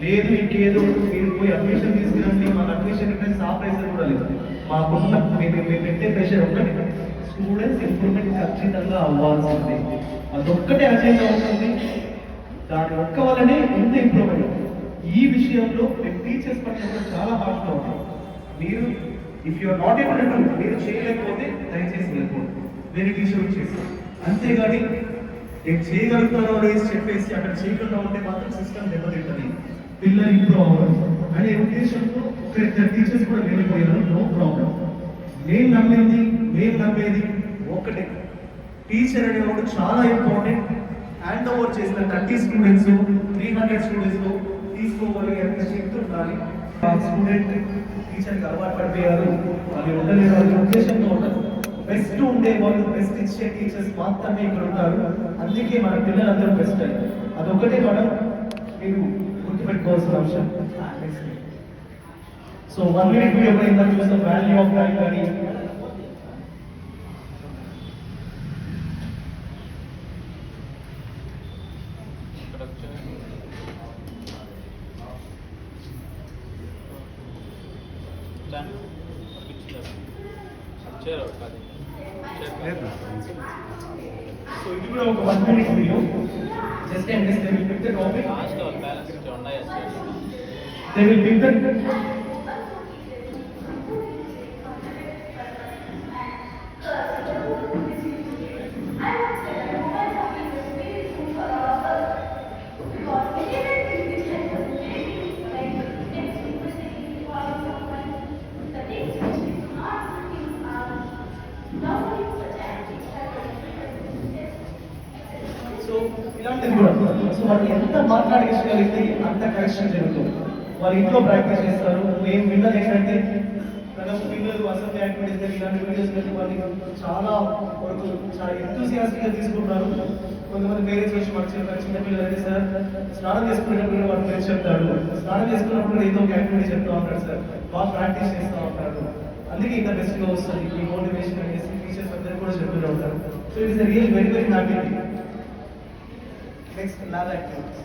లేదు ఇంకేదో మీరు పోయి అడ్మిషన్ తీసుకురండి, మాకు అడ్మిషన్ ప్రైస్ ఆ ప్రైస్ కూడా లేదు. మాకున్న మేము పెట్టే ప్రెషర్ ఒక్కటి స్టూడెంట్స్ ఇంప్రూవ్మెంట్ ఖచ్చితంగా అవ్వాల్సిందే. అదొక్కటే అజెండా ఉంటుంది. దాని ఒక్క వల్లనే ఎంత ఇంప్రూవ్మెంట్. ఈ విషయంలో మేము టీచర్స్ పట్ల చాలా హార్ష్గా ఉంటాం. మీరు if you are not able to మీరు చేయలేకపోతే దయచేసి వెళ్ళిపోండి, వేరే టీచర్ వచ్చేసి. అంతేగాని నేను చేయగలుగుతాను అనేసి చెప్పేసి అక్కడ చేయకుండా ఉంటే మాత్రం సిస్టమ్ దెబ్బతింటుంది, పిల్లలు ఇంప్రూవ్ అవ్వరు. అనే ఉద్దేశంతో ఒక ఇద్దరు టీచర్స్ కూడా వెళ్ళిపోయారు. No problem. మేము నమ్మేది ఒకటే, టీచర్ అనేవాడు చాలా ఇంపార్టెంట్. హ్యాండ్ ఓవర్ చేసిన 30 స్టూడెంట్స్ 300 స్టూడెంట్స్ తీసుకోగలిగే అంత శక్తి ఉండాలి. ఆ స్టూడెంట్ టీచర్కి అలవాటు పడిపోయారు, వాళ్ళు ఉండలేరు అనే ఉద్దేశంతో ఉండదు. బెస్ట్ ఉండే వాళ్ళు, బెస్ట్ ఇచ్చే టీచర్స్ మాత్రమే ఇక్కడ ఉంటారు. అందుకే మన పిల్లలందరూ బెస్ట్ అయ్యారు. అదొకటే మనం మీరు గుర్తుపెట్టుకోవాల్సిన అంశం. సో 1 minute వీడియో కూడా ఇందాక చూసిన వాల్యూ ఆఫ్ టైం కానీ సో ఇది కూడా ఒక 1 minute వీడియో. Just and they will pick the topic. They will pick the ఇలాంటిది కూడా. సో వాళ్ళు ఎంత మాట్లాడగలిగితే అంత కరెక్షన్ జరుగుతుంది. వాళ్ళ ఇంట్లో ప్రాక్టీస్ చేస్తారు. మేము విన్నది ఏంటంటే పిల్లలు అసెంబ్లీ యాక్టివిటీస్ కానీ ఇలాంటి వీడియోస్ కానీ వాళ్ళు చాలా వరకు చాలా ఎంతూసియాస్టిక్గా తీసుకుంటారు. కొంతమంది పేరెంట్స్ వచ్చి మాకు చెప్పారు, చిన్నపిల్లలు అయితే సార్ స్నానం చేసుకునేటప్పుడు వాళ్ళ పేరు చెప్తాడు, స్నానం చేసుకున్నప్పుడు ఏదో ఒక యాక్టివిటీ చెప్తా ఉంటాడు సార్, బాగా ప్రాక్టీస్ చేస్తూ ఉంటాడు, అందుకే ఇంత బెస్ట్గా వస్తుంది ఈ మోటివేషన్ అనేసి టీచర్స్ అందరూ కూడా చెప్తూనే ఉంటారు. So it is real very very happy. Next lab activities.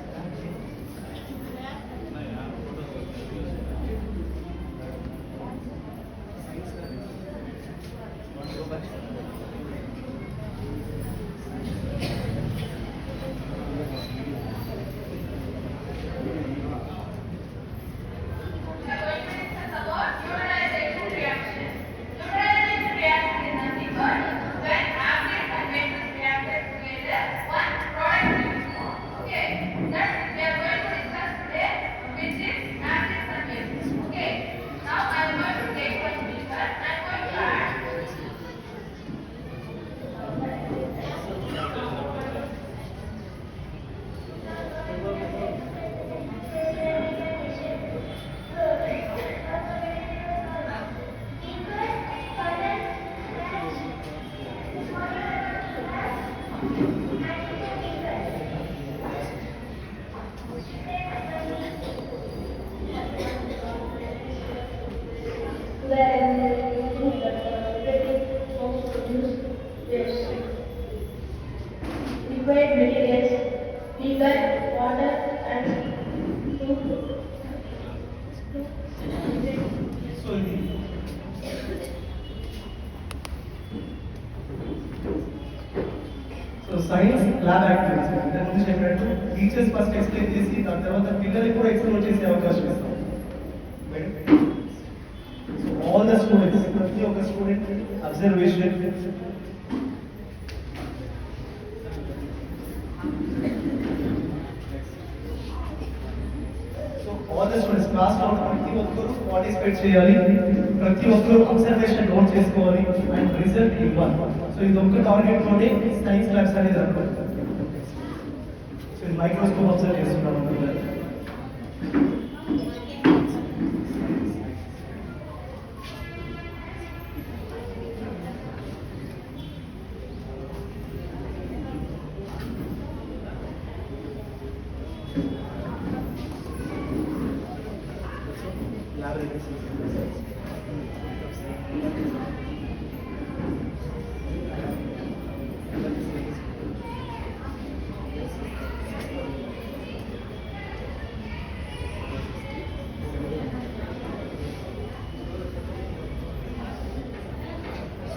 Liquid materials, paper, water, and food. So science lab activities ఇంతకుముందు చెప్పినట్టు టీచర్స్ ఫస్ట్ ఎక్స్ప్లెయిన్ చేసి దాని తర్వాత పిల్లలకి కూడా ఎక్స్ప్లోర్ చేసే అవకాశం ఇస్తాం. సో ఆల్ ద స్టూడెంట్స్, ప్రతి ఒక్క student observation. All the students class లో ప్రతి ఒక్కరు పార్టిసిపేట్ చేయాలి, ప్రతి ఒక్కరు అబ్జర్వేషన్ నోట్ చేసుకోవాలి అండ్ రిజల్ట్ ఇవ్వాలి. సో ఇది ఒక్క టార్గెట్ తోనే సైన్స్ ల్యాబ్స్ అనేది అనుకుంటున్నాం. సో మైక్రోస్కోప్ అబ్జర్వ్ చేస్తున్నాం పిల్లలు.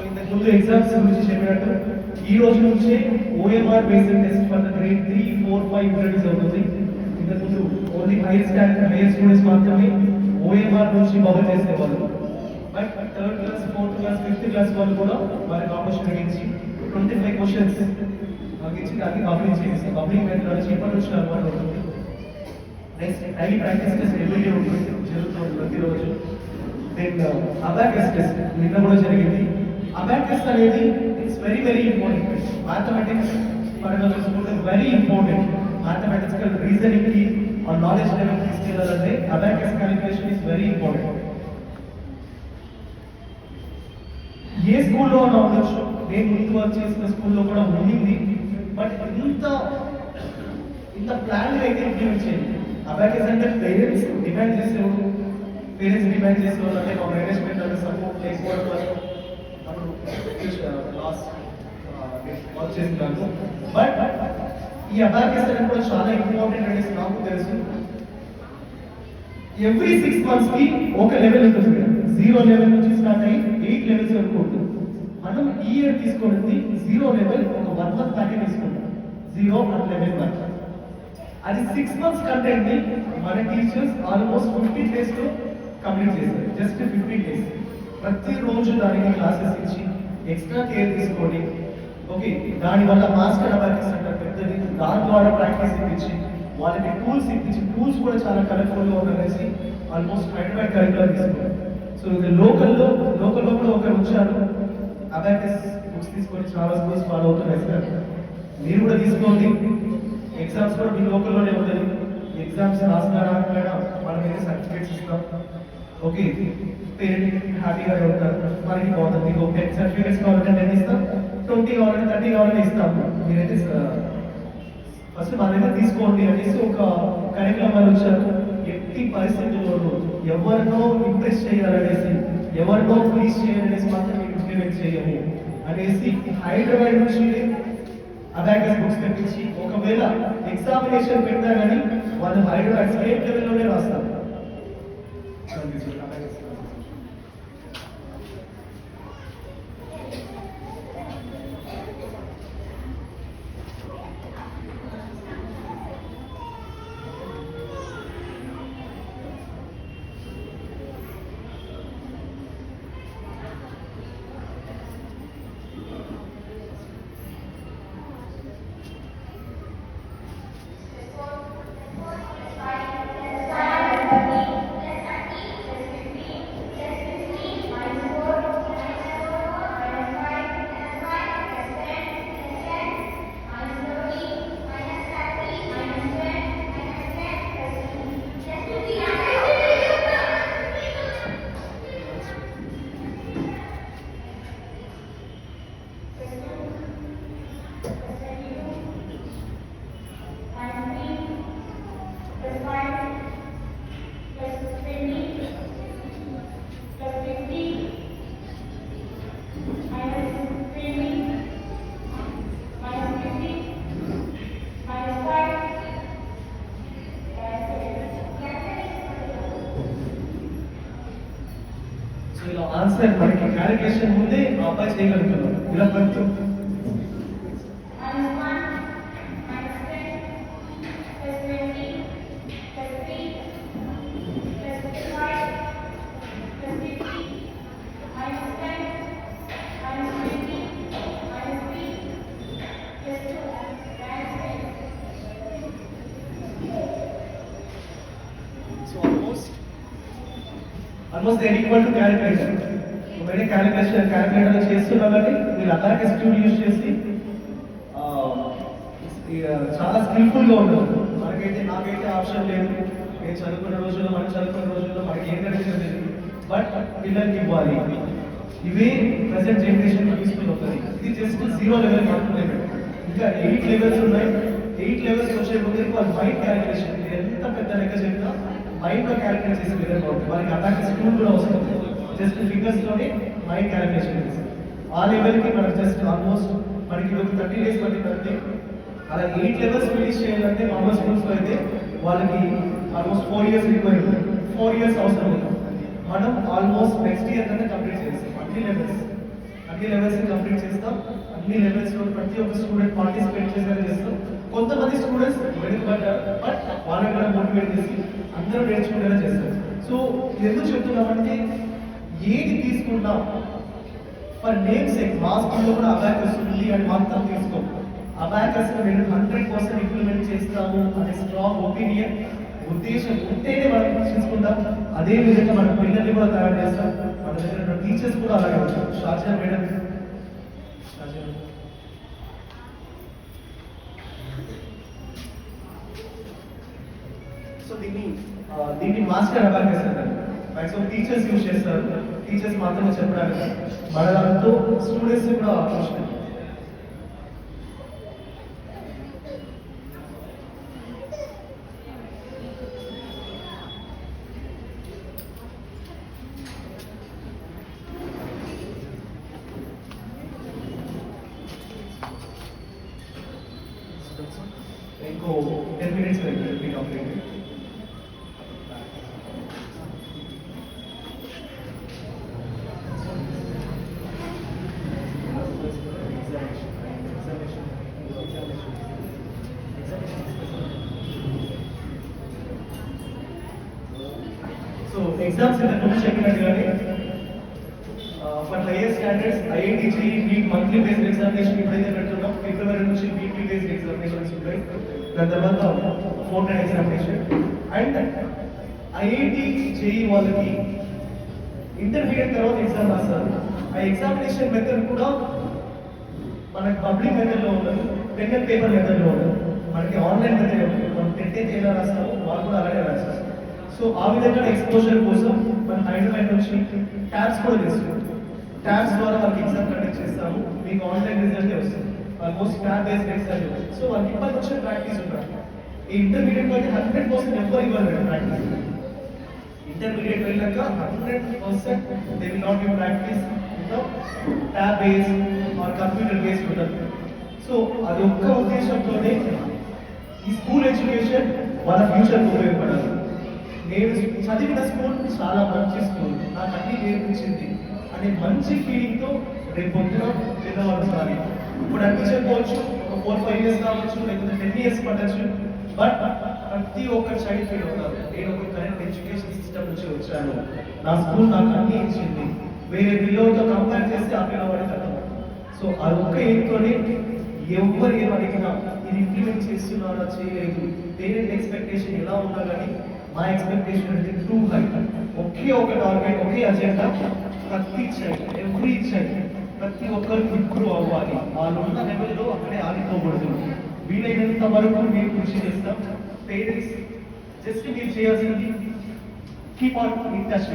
ఇంతకు ముందు ఎగ్జామ్స్ గురించి చెప్పినట్టు ఈ రోజు నుంచి OMR based test for the grade 3, 4, 5 introduce అవుతుంది. ఇంతకు ముందు ఓన్లీ హైయర్ స్టూడెంట్స్ మాత్రమే ఓఎంఆర్ నుంచి బబుల్ చేసేవాళ్ళు. But 3rd class, 4th class, 5th class వాళ్ళు కూడా వారికి ఆపర్చునిటీ ఇచ్చి 25 క్వశ్చన్స్ ఇచ్చి దాన్ని పబ్లిక్ చేసి పబ్లిక్ మెథడ్ నుంచి ఇప్పటి నుంచి అలవాటు అవుతుంది. నెక్స్ట్ డైలీ ప్రాక్టీస్ చేసి ఎవ్రీ డే ఉంటుంది జరుగుతుంది. దెన్ అబాకస్ టెస్ట్ నిన్న కూడా జరిగింది. అబాకస్ అనేది it's very very important. Mathematics పరంగా చూసుకుంటే వెరీ ఇంపార్టెంట్. మ్యాథమెటికల్ రీజనింగ్ కి ఆ నాలెడ్జ్ లెవెల్ తీసుకెళ్ళాలంటే abacus calculation is very important. ఏ స్కూల్లో అయినా ఉండొచ్చు, నేను ముందు వర్క్ చేసిన స్కూల్లో కూడా ఉండింది. బట్ ఇంత ప్లాన్ అయితే ఇంప్లిమెంట్ చేయండి. అబాకస్ అంటే పేరెంట్స్ డిమాండ్ చేసేవాడు, పేరెంట్స్ డిమాండ్ చేసేవాళ్ళు అంటే మా మేనేజ్మెంట్ అంటే సపోర్ట్ లేకపోవడం వల్ల లాస్ట్ వర్క్ చేస్తున్నాను. బట్ ఈ అబాకస్ అనేది కూడా చాలా ఇంపార్టెంట్ అనేసి నాకు తెలుసు. ఎవ్రీ 6 months కి ఒక లెవెల్ ఉంటుంది. 0 లెవెల్ నుంచి స్టార్ట్ అయ్యి 8 లెవెల్స్ వరకు ఉంటుంది. మనం ఈ ఇయర్ తీసుకున్నది 0 లెవెల్ ఒక 1 month ప్యాకేజ్ తీసుకుంటాం. 0 and 11 వరకు అది 6 months కంటెంట్ ని మన టీచర్స్ ఆల్మోస్ట్ 15 days లో కంప్లీట్ చేశారు. Just 15 days. ప్రతిరోజు దానికి క్లాసెస్ ఇచ్చి ఎక్స్ట్రా కేర్ తీసుకొని ఓకే దానివల్ల మాస్టర్ అబాకస్ అంటారు పెద్దది, దాని ద్వారా ప్రాక్టీస్ ఇప్పించి వాళ్ళకి టూల్స్ ఇప్పించి, టూల్స్ కూడా చాలా కలర్ఫుల్ గా ఉండేసి ఆల్మోస్ట్ హైదరాబాద్ కరికులర్ తీసుకున్నారు. సో ఇది లోకల్లో కూడా ఒకరు వచ్చారు అబాకస్ బుక్స్ తీసుకొని చాలా స్కూల్స్ ఫాలో అవుతున్నాయి సార్. మీరు కూడా తీసుకోండి. ఎగ్జామ్స్ కూడా మీ లోకల్లోనే ఉంటుంది. ఎగ్జామ్స్ రాసినా రాకపోయినా మనమైతే సర్టిఫికేట్స్ ఇస్తాం. ఓకే పేరెంట్ హ్యాపీగానే ఉంటారు. మనకి బాగుంటుంది. మీకు 10 సర్టిఫికేట్స్ కావాలంటే 10 ఇస్తాం, 20 కావాలంటే 30 కావాలంటే ఇస్తాము. మీరైతే ఫస్ట్ మన దగ్గర తీసుకోండి అనేసి ఒక కరికులం వాళ్ళు వచ్చారు. ఎట్టి పరిస్థితుల్లోనూ ఎవరినో ఇంప్రెస్ చేయాలనేసి, ఎవరినో ప్లీజ్ చేయాలనేసి మాత్రం మేము ఇంప్లిమెంట్ చేయము అనేసి హైదరాబాద్ నుంచి అబాకస్ బుక్స్ తెప్పించి ఒకవేళ ఎగ్జామినేషన్ పెట్టినా కానీ వాళ్ళు హైదరాబాద్ స్టేట్ లెవెల్లోనే రాస్తారు. ఇలా ఆన్సర్ మనకి క్యాలిక్యులేషన్ ముందే ఆ అబ్బాయి చేయగలుగుతున్నాం. ఇలా ప్రతి almost they equal to calculator. ఒకవేళ క్యాలిక్యులేటర్ చేస్తున్నా కానీ మీరు అబాకస్ టూల్ యూజ్ చేసి చాలా స్కిల్ఫుల్ గా ఉండదు. నాకైతే ఆప్షన్ లేదు. నేను చదువుకున్న రోజుల్లో మనకి ఏం తెలియదు. బట్ పిల్లలకి ఇవ్వాలి. ఇవే ప్రజెంట్ జనరేషన్ యూస్ఫుల్ అవుతుంది. ఇది జస్ట్ 0 లెవెల్ మాత్రమే. ఇంకా 8 లెవెల్స్ ఉన్నాయి. 8 లెవెల్స్ వచ్చే ముందు వాళ్ళ మైండ్ క్యాలిక్యులేషన్ ఎంత పెద్ద లెక్క చెప్తా మైండ్ లో క్యాలిక్యులేట్ చేసే విధంగా ఉంటుంది. వాళ్ళకి అబాకస్ టూల్ కూడా అవసరం. జస్ట్ ఫిగర్స్ లోనే మైండ్ క్యాలిక్యులేషన్ చేస్తారు. ఆ లెవెల్ కి మనకు జస్ట్ ఆల్మోస్ట్ మనకి 30 days పట్టిందంటే అలా 8 లెవెల్స్ ఫినిష్ చేయాలంటే మామూలు స్కూల్స్ లో అయితే వాళ్ళకి ఆల్మోస్ట్ 4 years రిక్వైర్ ఉంటుంది. 4 years అవసరం ఉంది. మనం ఆల్మోస్ట్ నెక్స్ట్ ఇయర్ కంటే కంప్లీట్ చేస్తాం. అన్ని లెవెల్స్ కంప్లీట్ చేస్తాం. అన్ని లెవెల్స్ లో ప్రతి ఒక్క స్టూడెంట్ పార్టిసిపేట్ చేస్తాం. కొంతమంది స్టూడెంట్స్ వెనుకబడ్డారు. బట్ వాళ్ళని కూడా మోటివేట్ చేసి అందరూ నేర్చుకునేలా చేస్తారు. సో ఎందుకు చెప్తున్నామంటే ఏది తీసుకున్నా ఫర్ నేమ్ సేక్ మా స్కూల్లో కూడా అబాకస్ ఉంది అని మాత్రం తీసుకో. అబాకస్ మేము 100% ఇంప్లిమెంట్ చేస్తాము అనే స్ట్రాంగ్ ఒపీనియన్ ఉద్దేశం ఉంటేనే మనం చూసుకుంటాం. అదే విధంగా మన పిల్లల్ని కూడా తయారు చేస్తాం. మన దగ్గర ఉన్న టీచర్స్ కూడా అలాగే ఉంటారు. షాజా మేడం, సో దీన్ని మాస్టర్ అవేర్నెస్ అంటారు. మ్యాక్సిమం టీచర్స్ యూజ్ చేస్తారు. టీచర్స్ మాత్రమే చెప్పడానికి మన దాంతో స్టూడెంట్స్ కూడా ఆకర్షణ. ఇంకో 10 minutes రిపీట్ అవుతుంది. సో ఎగ్జామ్స్ ముందు చెప్పినట్టుగానే for higher standards IIT JEE NEET monthly based examination ఇప్పుడైతే పెడుతున్నాం. ఫిబ్రవరి నుంచి వీక్లీ బేస్డ్ ఎగ్జామినేషన్స్ ఉంటాయి. దాని తర్వాత ఫోర్టైన్ ఎగ్జామినేషన్. అండ్ ఐఐటి జేఈ వాళ్ళకి ఇంటర్మీడియట్ తర్వాత ఎగ్జామ్ రాస్తారు. ఆ ఎగ్జామినేషన్ మెథడ్ కూడా మనకి పబ్లిక్ మెథడ్లో ఉండదు, పెన్ అండ్ పేపర్ మెథడ్లో ఉండదు. మనకి ఆన్లైన్ మెథడ్ ఉంటుంది. మనం టెట్ ఎలా రాస్తామో వాళ్ళు కూడా అలాగే రాస్తారు. సో ఆ విధంగా ఎక్స్పోజర్ కోసం మన హైదరాబాద్ నుంచి ట్యాబ్స్ కూడా తీసుకుంటాం. ట్యాబ్స్ ద్వారా వాళ్ళకి ఎగ్జామ్ కండక్ట్ చేస్తాము. మీకు ఆన్లైన్ రిజల్టే వస్తుంది. Almost tab based exam. So వాళ్ళకి ఇప్పటి వచ్చే ప్రాక్టీస్ ఉంటారు. ఈ ఇంటర్మీడియట్ అయితే 100% ఎవరు ఇవ్వాలి ప్రాక్టీస్. ఇంటర్మీడియట్ వెళ్ళాక 100% they will not give practice tab based or computer based ఉంటుంది. సో అది ఒక్క ఉద్దేశంతోనే ఈ స్కూల్ ఎడ్యుకేషన్ వాళ్ళ ఫ్యూచర్కి ఉపయోగపడాలి. నేను చదివిన స్కూల్ చాలా మంచి స్కూల్, నాకు అన్ని నేర్పించింది అనే మంచి ఫీలింగ్తో రేపు పొద్దున పిల్లవాడు సారి. ఇప్పుడు అనిపించకపోవచ్చు, ఒక 4-5 years కావచ్చు, లేకపోతే 10 years పట్టచ్చు. బట్ ప్రతి ఒక్క చైల్డ్ ఫీల్ అవుతారు, నేను ఒక కరెంట్ ఎడ్యుకేషన్ సిస్టమ్ నుంచి వచ్చాను, నా స్కూల్ నాకు అన్ని ఇచ్చింది, వేరే పిల్లలతో కంపేర్ చేస్తే ఆ పిల్లవాడి కదా. సో అది ఒక్క ఏంటోనే ఎవరు ఏమడిగినా ఇది ఇంప్లిమెంట్ చేస్తున్నారా చేయలేదు, పేరెంట్ ఎక్స్పెక్టేషన్ ఎలా ఉన్నా కానీ మా ఎక్స్పెక్టేషన్ అంటే టూ హై. ఒకే ఒక టార్గెట్, ఒకే అజెండా, ప్రతి చైల్డ్ ఎవ్రీ చైల్డ్ ప్రతి ఒక్కరు ఇంప్రూవ్ అవ్వాలి. వాళ్ళు ఉన్న లెవెల్లో అక్కడే ఆగిపోకూడదు. వీలైనంత వరకు మేము కృషి చేస్తాం. పేరెంట్స్ జస్ట్ మీరు చేయాల్సింది keep on in touch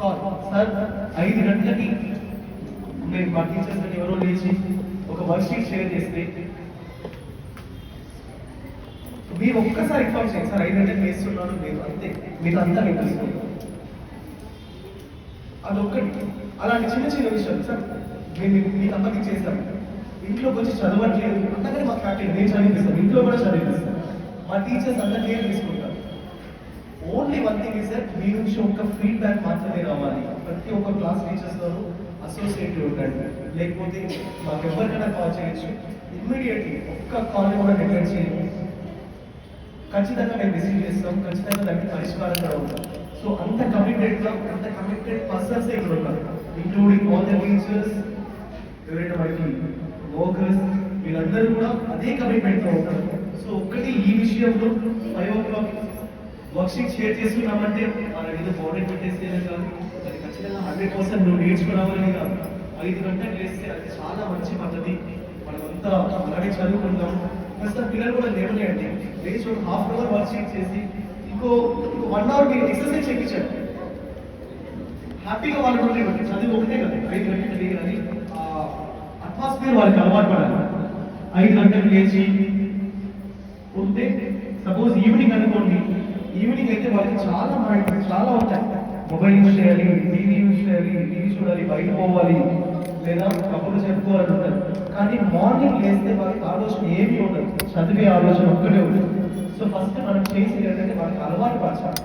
call. Sir 5 గంటలకి మేము మా టీచర్స్ అని ఎవరో లేచి ఒక వర్క్షీట్ షేర్ చేస్తే మీరు ఒక్కసారి ఇన్ఫార్మ్ చేయండి, సార్ 5 గంటలకు వేస్తున్నాను మీరు, అంతే, మీకు అంతా వినిపిస్తుంది. అదొక్కటి. అలాంటి చిన్న చిన్న విషయాలు సార్ మేము మీకు అంతకి చేస్తాం. ఇంట్లోకి వచ్చి చదవట్లేదు అంతగానే మాకు హ్యాపీ, నేను చదివిస్తాను, ఇంట్లో కూడా చదివిస్తాను. మా టీచర్స్ అంతా కేర్ తీసుకుంటారు. Only one thing is that మీ నుంచి ఒక ఫీడ్బ్యాక్ మాత్రమే రావాలి. ప్రతి ఒక్క క్లాస్ టీచర్స్తో అసోసియేటివ్ ఉండండి, లేకపోతే మాకు ఎవరికైనా కాల్ చేయొచ్చు. ఇమ్మీడియట్లీ ఒక్క కాల్ కూడా నెగ్లెక్ట్ చేయండి. ఖచ్చితంగా మేము రిసీవ్ చేస్తాం, ఖచ్చితంగా దానికి పరిష్కారం కూడా ఉంటాం. సో అంత కమిటెడ్ పర్సన్స్ ఇక్కడ ఉన్నారు, ఇంక్లూడింగ్ ఆల్ ద టీచర్స్, ఎవరైతే మనకి వర్కర్స్, వీళ్ళందరూ కూడా అదే కమిట్మెంట్తో ఉంటారు. సో ఒక్కటి ఈ విషయంలో 5 o'clock వర్క్షీట్ షేర్ చేసుకున్నామంటే మన ఏదో బోర్డెడ్ పెట్టేస్తే కాదు, అది ఖచ్చితంగా 100% నువ్వు నేర్చుకున్నావని కాదు. 5 గంటలకు వేస్తే అది చాలా మంచి పద్ధతి. మనమంతా అలాగే చదువుకుంటాం. ప్రస్తుతం పిల్లలు కూడా లేవలేండి, లేచి ఒక ½ hour వర్క్షీట్ చేసి ఇంకో 1 hour మీరు ఎక్సర్సైజ్ చేయించారు, హ్యాపీగా వాళ్ళు కూడా చదువు ఒకటే కదా. 5 గంటలు లేదని అట్మాస్ఫియర్ వాళ్ళకి అలవాటు పడాలి. 5 గంటలు లేచి ఉంటే సపోజ్ ఈవినింగ్ అనుకోండి, ఈవినింగ్ అయితే వాళ్ళకి చాలా ఉంటాయి. మొబైల్ యూజ్ చేయాలి, టీవీ యూజ్ చేయాలి, టీవీ చూడాలి, బయట పోవాలి, లేదా కబుర్లు చెప్పుకోవాలి ఉంటారు. కానీ మార్నింగ్ లేస్తే వాళ్ళకి ఆలోచన ఏమీ ఉండదు, చదివే ఆలోచన ఒక్కటే ఉంటుంది. సో ఫస్ట్ మనం చేసేది ఏంటంటే వాళ్ళకి అలవాటు పరచాలి.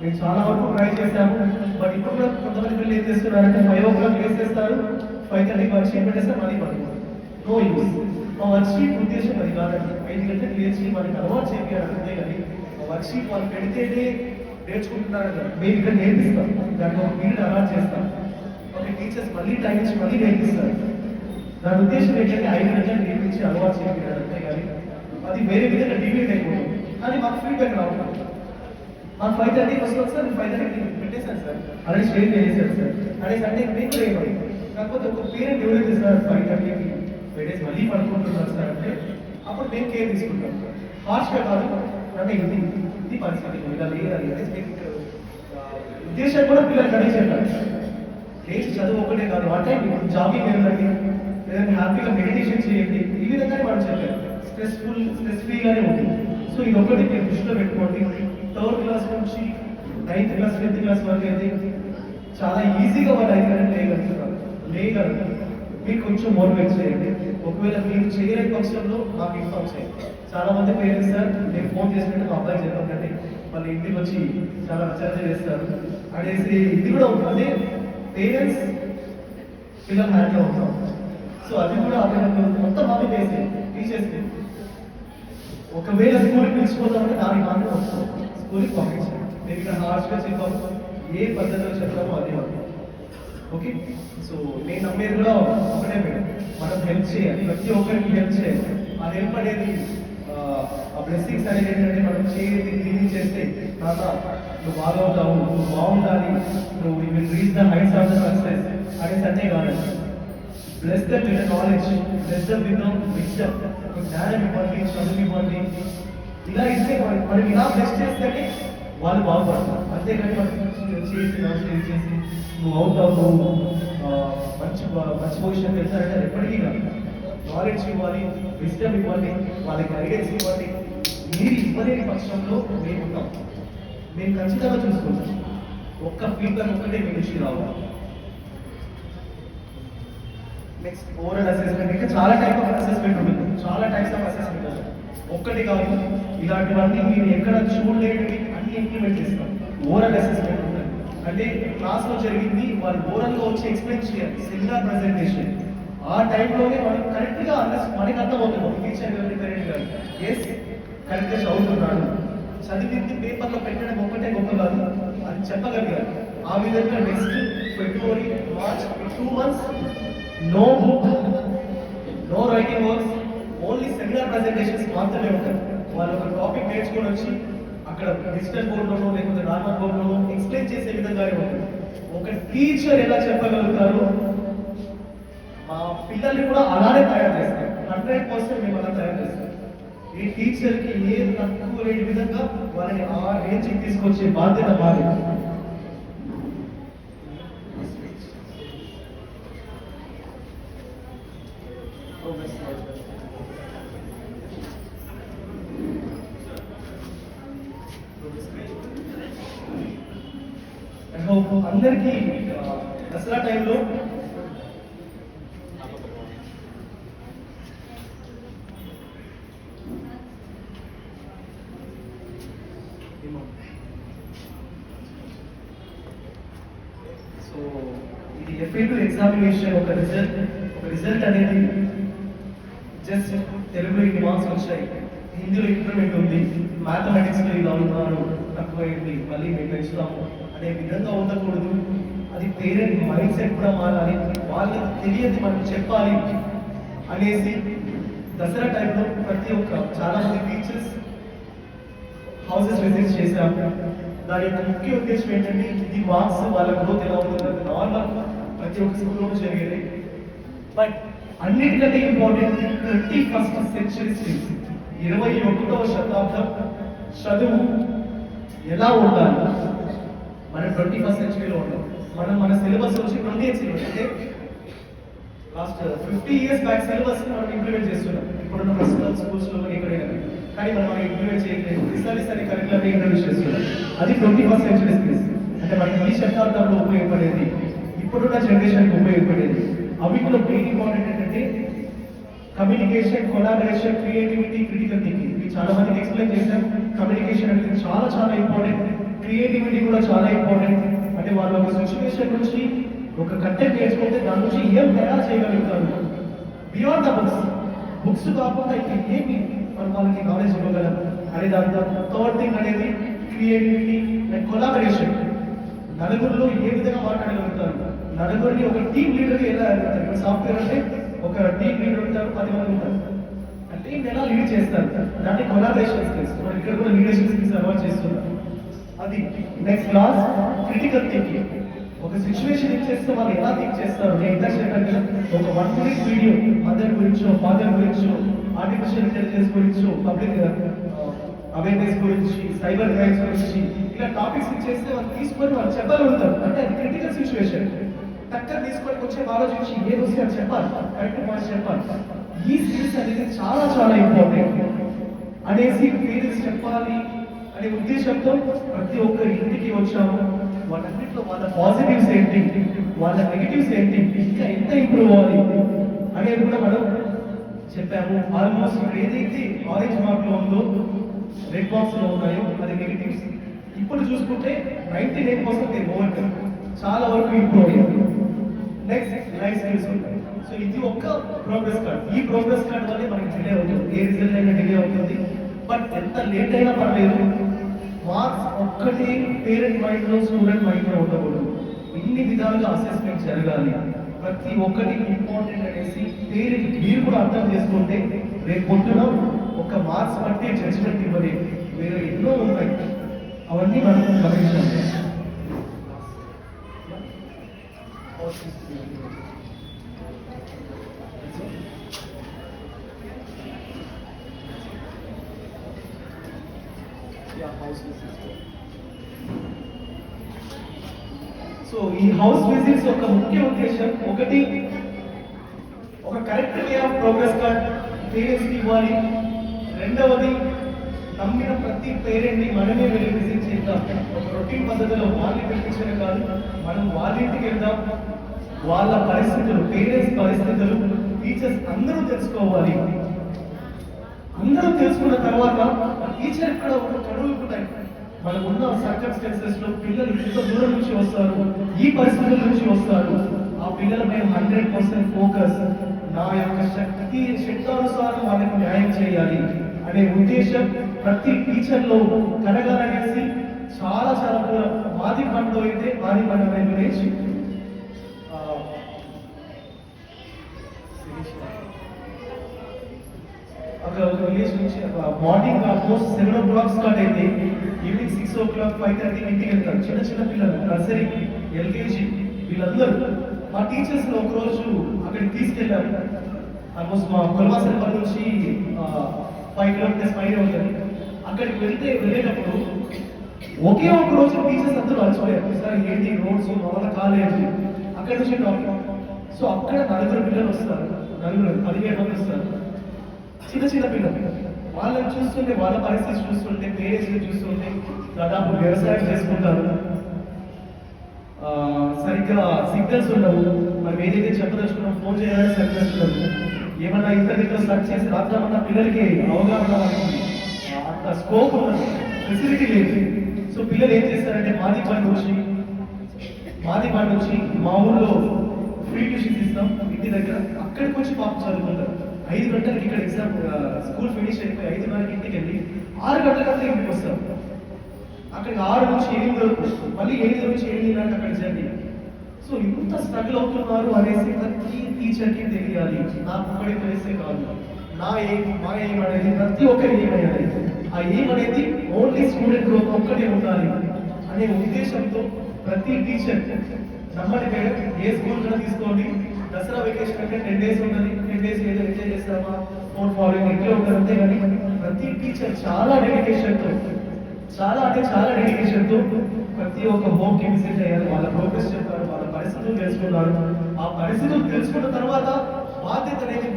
మేము చాలా వరకు ట్రై చేశాము, బట్ ఇప్పుడు కూడా కొంతమంది పిల్లలు ఏం చేస్తున్నారంటే 5 o'clock వేసేస్తారు, 5:30 వర్క్షీట్ పెట్టేస్తే మళ్ళీ పడుతుంది. No use. మా వర్క్షీట్ ఉద్దేశం అది కాదండి. 5 గంటలకు లేచి వాళ్ళకి అలవాటు చేయాలి అంతే. కానీ వర్క్షీట్ వాళ్ళు పెడితేనే నేర్చుకుంటున్నారు కదా, మేము ఇక్కడ నేర్పిస్తాం, దాన్ని ఒక పీరియడ్ అలవాటు చేస్తాం. ఒక టీచర్స్ మళ్ళీ టైం ఇచ్చి మళ్ళీ నేర్పిస్తారు. దాని ఉద్దేశం ఏంటంటే 5 గంటలకు నేర్పించి అలవాటు చేయాలి అంతే. కానీ అది వేరే విధంగా డివైడ్ అయిపోతుంది. కానీ మాకు ఫీడ్బ్యాక్ రావట్లేదు. మాకు 5:30 ఫస్ట్ సార్ 5:30 పెట్టేశాను సార్ ఆల్రెడీ షేర్ చేసేసారు సార్ అదే సండే మేము కూడా ఏమని కాకపోతే ఒక పేరెంట్ ఎవరైతే సార్ 5:30కి పెట్టేసి మళ్ళీ పడుకుంటున్నారు సార్ అంటే అప్పుడు మేము కేర్ తీసుకుంటాం హార్ష్గా కాదు అంటే ఇది పరిస్థితి ఇలా లేదు అది అనేసి ఉద్దేశం కూడా పిల్లలు గడిచేస్తారు లేచి చదువు ఒకటే కాదు అంటే ఇప్పుడు జాబింగ్ వెళ్ళండి లేదంటే హ్యాపీగా మెడిటేషన్ చేయండి ఈ విధంగానే మనం చెప్పారు స్ట్రెస్ ఫ్రీగానే ఉంటుంది సో ఇది ఒకటి మీరు దృష్టిలో పెట్టుకోండి 3rd క్లాస్ నుంచి 9th క్లాస్ 10th క్లాస్ వరకు అయితే చాలా ఈజీగా వాళ్ళు 5 గంటలు లేయగలుగుతారు మీరు కొంచెం మోటివేట్ చేయండి ఒకవేళ మీరు చేయలేని పక్షంలో మాకు ఇన్ఫార్మ్ చేయండి చాలా మంది పేరెంట్స్ సార్ నేను ఫోన్ చేసినట్టు మా అబ్బాయి చెప్పండి వాళ్ళు ఇంటికి వచ్చి చాలా చర్చ చేస్తారు అనేసి ఇది కూడా ఉంటుంది పేరెంట్స్ పిల్లలు హ్యాండ్లో ఉంటాం సో అది కూడా మొత్తం మాకు చేసి టీచర్స్కి ఒకవేళ స్కూల్కి పిలిచిపోతామంటే దానికి మాత్రం వస్తాం స్కూల్కి పంపించాం మేము ఇక్కడ హార్ష్గా చెప్పాము ఏ పద్ధతిలో చెప్తామో అదే అవుతాం ఓకే సో నేను నమ్మేది కూడా ఒకటే మేడం మనం హెల్ప్ చేయాలి ప్రతి ఒక్కరికి హెల్ప్ చేయాలి ఆ హెల్ప్ అనేది ఆ బ్లెస్సింగ్స్ అనేది ఏంటంటే మనం చేయాలి దీన్ని చేస్తే తాత నువ్వు బాగవుతావు నువ్వు బాగుండాలి నువ్వు you will reach the heights of the success అనేసి అంటే కాదండి bless them with knowledge bless them with wisdom జ్ఞానం ఇవ్వండి చదువు ఇవ్వండి ఇలా ఇస్తే మనం ఇలా బ్లెస్ చేస్తేనే వాళ్ళు బాగుపడతారు అంతేకాని మనం చేసి నువ్వు అవుతావు మంచి పొజిషన్ వెళ్తారంటే ఎప్పటికీ కాదు నాలెడ్జ్ ఇవ్వాలి విజ్డమ్ ఇవ్వాలి వాళ్ళకి గైడెన్స్ ఇవ్వాలి మీరు ఇవ్వలేని పక్షంలో మేము ఉంటాం మేము ఖచ్చితంగా చూసుకుంటాం ఒక్క ఫీడ్బ్యాక్ ఒక్కటే మీ నుంచి రావాలి నెక్స్ట్ ఓవరాల్ అసెస్మెంట్ ఇంకా చాలా టైప్ ఆఫ్ అసెస్మెంట్ ఉంటుంది చాలా టైప్స్ ఆఫ్ అసెస్మెంట్ ఉంటుంది ఒక్కటి కాదు ఇలాంటివన్నీ మీరు ఎక్కడ చూడలేనివి అన్ని ఇంప్లిమెంట్ చేస్తాం ఓవరాల్ అసెస్మెంట్ ఉంటుంది అంటే క్లాస్లో జరిగింది వాళ్ళు ఓవరాల్గా వచ్చి ఎక్స్ప్లెయిన్ చేయాలి సెమినార్ ప్రజెంటేషన్ ఆ టైంలోనే మనం కరెక్ట్గా మనకి అర్థమవుతుంది టీచర్ గారి కరెక్ట్ గారు ఎస్ కరెక్ట్గా చదువుతున్నాడు చదివింది పేపర్లో పెట్టడం ఒక్కటే గొప్ప కాదు అది చెప్పగలిగారు ఆ విధంగా next February March 2 months no book no writing works only seminar presentations మాత్రమే ఉంటాయి వాళ్ళు ఒక టాపిక్ నేర్చుకొని వచ్చి అక్కడ డిజిటల్ బోర్డులోనో లేకపోతే నార్మల్ బోర్డులోనో ఎక్స్ప్లెయిన్ చేసే విధంగానే ఉంటుంది ఒక టీచర్ ఎలా చెప్పగలుగుతారు మా పిల్లల్ని కూడా అలానే తయారు చేస్తాం 100% మేము అలా తయారు చేస్తాం ఈ టీచర్కి ఏ తక్కువ లేని విధంగా వాళ్ళని ఆ రేంజ్కి తీసుకొచ్చే బాధ్యత మాది అందరికీ దసరా టైంలో సో ఇది FA2 ఎగ్జామినేషన్ ఒక రిజల్ట్ అనేది జస్ట్ తెలుగులో ఇన్ని మార్క్స్ వచ్చాయి హిందీలో ఇంప్రూవ్మెంట్ ఉంది మ్యాథమెటిక్స్లో ఇలా ఉన్నారు తక్కువైంది మళ్ళీ మేము పెంచుతాము అనే విధంగా ఉండకూడదు అది పేరెంట్ మైండ్ సెట్ కూడా మారాలి వాళ్ళకి తెలియదు మనం చెప్పాలి అనేసి దసరా టైంలో ప్రతి ఒక్క చాలా మంది టీచర్స్ హౌసెస్ విజిట్ చేశాము దాని యొక్క ముఖ్య ఉద్దేశం ఏంటంటే ఈ మార్క్స్ వాళ్ళ గ్రోత్ ఎలా ఉంటుందంటే నార్మల్ ప్రతి ఒక్క స్కూల్లోనూ జరిగేది బట్ అన్నిటికంటే ఇంపార్టెంట్ 21st century స్కిల్స్ 21వ శతాబ్దం చదువు ఎలా ఉండాలి మనం 21st centuryలో ఉన్నాం మన సిలబస్ వచ్చి 28th century అంటే లాస్ట్ 50 years బ్యాక్ సిలబస్ మనం ఇంప్లిమెంట్ చేస్తున్నాం ఇప్పుడున్న ప్రస్తుత స్కూల్స్లో ఎక్కడైనా కానీ మనం ఇంప్లిమెంట్ చేయలేదు రిసర్చ్ అనే కరికులం ఇంట్రడ్యూస్ చేస్తున్నాం అది 21st century స్కిల్స్ అంటే మనకి ఈ శతాబ్దంలో ఉపయోగపడేది ఇప్పుడున్న జనరేషన్కి ఉపయోగపడేది అవి కూడా మెయిన్ ఇంపార్టెంట్ ఏంటంటే communication collaboration creativity critical thinking ఇవి చాలా మందికి ఎక్స్ప్లెయిన్ చేశాం కమ్యూనికేషన్ అనేది చాలా చాలా ఇంపార్టెంట్ క్రియేటివిటీ కూడా చాలా ఇంపార్టెంట్ అంటే వాళ్ళు ఒక సిచ్యువేషన్ నుంచి ఒక కంటెంట్ నేర్చుకుంటే దాని నుంచి ఏం తయారు చేయగలుగుతారు బియాండ్ ద బుక్స్ కాకుండా ఇంకా ఏమి మనం వాళ్ళకి నాలెడ్జ్ ఇవ్వగలం అనే దాని థర్డ్ థింగ్ అనేది క్రియేటివిటీ అండ్ కొలాబరేషన్ నలుగురిలో ఏ విధంగా మాట్లాడగలుగుతారు నలుగురిని ఒక టీమ్ లీడర్గా ఎలా వెళ్తారు సాఫ్ట్వేర్ అంటే ఒక టీమ్ లీడర్ ఉంటారు 10 మంది ఉంటారు అంటే ఎలా లీడ్ చేస్తారు దాన్ని కొలాబరేషన్ స్కిల్స్ మనం ఇక్కడ కూడా లీడర్షిప్ స్కిల్స్ అలవాటు చేస్తున్నాం అది నెక్స్ట్ క్లాస్ క్రిటికల్ థింకింగ్. ఒక సిచ్యువేషన్ ఇచ్చేస్తే వాళ్ళు ఎలా థింక్ చేస్తారు. నేను ఇందాక చెప్పాను ఒక 1 minute వీడియో మదర్ గురించో ఫాదర్ గురించో ఆర్టిఫిషియల్ ఇంటెలిజెన్స్ గురించో పబ్లిక్ అవేర్నెస్ గురించి సైబర్ క్రైమ్స్ గురించి ఇలా టాపిక్స్ ఇచ్చేస్తే వాళ్ళు తీసుకొని వాళ్ళు చెప్పగలుగుతారు. అంటే అది క్రిటికల్ సిచ్యువేషన్ టక్కర్ తీసుకొని కొంచెం ఆలోచించి ఏదో వస్తే అది చెప్పాలి, కరెక్ట్ పాయింట్స్ చెప్పాలి. ఈ స్కిల్స్ అనేది చాలా చాలా ఇంపార్టెంట్ అనేసి పేరెంట్స్ చెప్పాలి అనే ఉద్దేశంతో ప్రతి ఒక్కరి ఇంటికి వచ్చాము. వాటన్నిటిలో వాళ్ళ పాజిటివ్స్ ఏంటి, వాళ్ళ నెగిటివ్స్ ఏంటి, ఇంకా ఎంత ఇంప్రూవ్ అవ్వాలి అనేది కూడా మనం చెప్పాము. ఆల్మోస్ట్ ఇక్కడ ఏదైతే ఆరెంజ్ మార్క్ లో ఉందో రెడ్ బాక్స్ లో ఉన్నాయో అది నెగిటివ్స్. ఇప్పుడు చూసుకుంటే 99% ఓవర్ చాలా వరకు ఇంప్రూవ్ అయ్యింది. నెక్స్ట్ లైఫ్ స్కిల్స్ ఉంటాయి. సో ఇది ఒక్క ప్రోగ్రెస్ కార్డ్. ఈ ప్రోగ్రెస్ కార్డ్ వల్లే మనకి డిలే అవుతుంది, ఏ రిజల్ట్ అయినా డిలే అవుతుంది. బట్ ఎంత లేట్ అయినా పర్లేదు, మార్క్స్ ఒక్కటే పేరెంట్ మైండ్ లో స్టూడెంట్ మైండ్ లో ఉండకూడదు. ఇన్ని విధాలుగా అసెస్మెంట్ జరగాలి, ప్రతి ఒక్కటి ఇంపార్టెంట్ అనేసి పేరెంట్ మీరు కూడా అర్థం చేసుకుంటే రేపు పొద్దున ఒక మార్క్స్ బట్టి జడ్జ్మెంట్ ఇవ్వలేదు, వేరే ఎన్నో ఉంటాయి. అవన్నీ మనం గమనించాలి. సో ఈ హౌస్ విజిట్స్ యొక్క ముఖ్య ఉద్దేశం ఒకటి, ఒక correct way of progress card parents కి ఇవ్వాలి. రెండవది, నమ్మిన ప్రతి పేరెంట్ ని మనమే వెళ్ళి విజిట్ చేద్దాం. ఒక రొటీన్ పద్ధతిలో వాళ్ళని పిలిపించడం కాదు, మనం వాళ్ళ ఇంటికి వెళ్దాం. వాళ్ళ పరిస్థితులు, పేరెంట్స్ పరిస్థితులు, టీచర్స్ అందరూ తెలుసుకోవాలి. అందరూ తెలుసుకున్న తర్వాత టీచర్ ఇక్కడ ఒక కడుగు ఉంటాయి. మనకు ఉన్న సర్కమ్స్టెన్సెస్ లో పిల్లలు ఎంత దూరం నుంచి వస్తారు, ఈ పరిస్థితుల నుంచి వస్తారు, ఆ పిల్లల మీద 100% ఫోకస్, నా యొక్క శక్తానుసారం వాళ్ళకి న్యాయం చేయాలి అనే ఉద్దేశం ప్రతి టీచర్ లో కలగాలనేసి చాలా చాలా దూరం. మాది పండు అయితే మాది పండు అనే గురించి ఒక విలేజ్ నుంచి మార్నింగ్ ఆల్మోస్ట్ 7 o'clock స్టార్ట్ అయితే ఈవినింగ్ 6 o'clock 5:30 ఇంటికి వెళ్తారు. చిన్న చిన్న పిల్లలు, నర్సరీ, ఎల్కేజీ వీళ్ళందరూ. మా టీచర్స్ ఒక రోజు అక్కడికి తీసుకెళ్ళారు. ఆల్మోస్ట్ మా కులవాసనపల్లి నుంచి 5 kilometers పైన ఉంటుంది. అక్కడికి వెళ్ళేటప్పుడు ఒకే ఒక రోజు టీచర్స్ అందరూ అలసిపోయారు. సార్ ఏంటి రోడ్స్ మొదల కాలేజ్ అక్కడి నుంచి టాపిక్. సో అక్కడ 4 పిల్లలు వస్తారు, 17 మంది వస్తారు, చిన్న చిన్న పిల్లలు. వాళ్ళని చూస్తుంటే, వాళ్ళ పరిస్థితి చూస్తుంటే, పేరెంట్స్ చూస్తుంటే దాదాపు వ్యవసాయం చేసుకుంటారు, సరిగ్గా సిగ్నల్స్ ఉండవు. మనం ఏదైతే చెప్పదలుచుకున్నాం ఫోన్ చేయాలని సిగ్నల్స్ ఉండవు. ఏమన్నా ఇంటర్నెట్లో సర్చ్ చేసి రాద్దామన్నా పిల్లలకి అవగాహన అంత స్కోప్ ఉన్నది, ఫెసిలిటీ లేదు. సో పిల్లలు ఏం చేస్తారంటే మాది పండు వచ్చి మా ఊళ్ళో ఫ్రీ ట్యూషన్స్ ఇస్తాం ఇంటి దగ్గర, అక్కడికి వచ్చి పాపం చదువుకుంటారు. 5 గంటలకి ఇక్కడ ఎగ్జామ్ స్కూల్ ఫినిష్ అయిపోయి 5:30కి ఇంటికి వెళ్ళి 6 గంటలకంతా ఇంటికి వస్తాం. అక్కడికి 6 నుంచి 8 వరకు, మళ్ళీ 8 నుంచి 8:30 అక్కడ జర్నీ. సో ఇంత స్ట్రగుల్ అవుతున్నారు అనేసి ప్రతి టీచర్కి తెలియాలి. నాకు ఒక్కడే తెలిస్తే కాదు, నా ఏం మా ఏం అనేది ప్రతి ఒక్కరి ఏమయ్యాలి. ఆ ఏం అనేది ఓన్లీ స్టూడెంట్ గ్రోత్ ఒక్కటే ఉండాలి అనే ఉద్దేశంతో ప్రతి టీచర్ నమ్మని పేరు ఏ స్కూల్ కూడా తీసుకోండి. దసరా వెకేషన్ అంటే 10 days ఉంటుంది, 10 days ఏదో ఎంజాయ్ చేస్తామా, ఫోన్ ఫాలోయింగ్ ఇంట్లో ఉంటుంది. అంతే కానీ ప్రతి టీచర్ చాలా డెడికేషన్తో ప్రతి ఒక్క హోమ్ కి విజిట్ అయ్యారు, వాళ్ళ ప్రోగ్రెస్ చెప్పారు, వాళ్ళ పరిస్థితులు తెలుసుకున్నారు. ఆ పరిస్థితులు తెలుసుకున్న తర్వాత బాధ్యత అనేది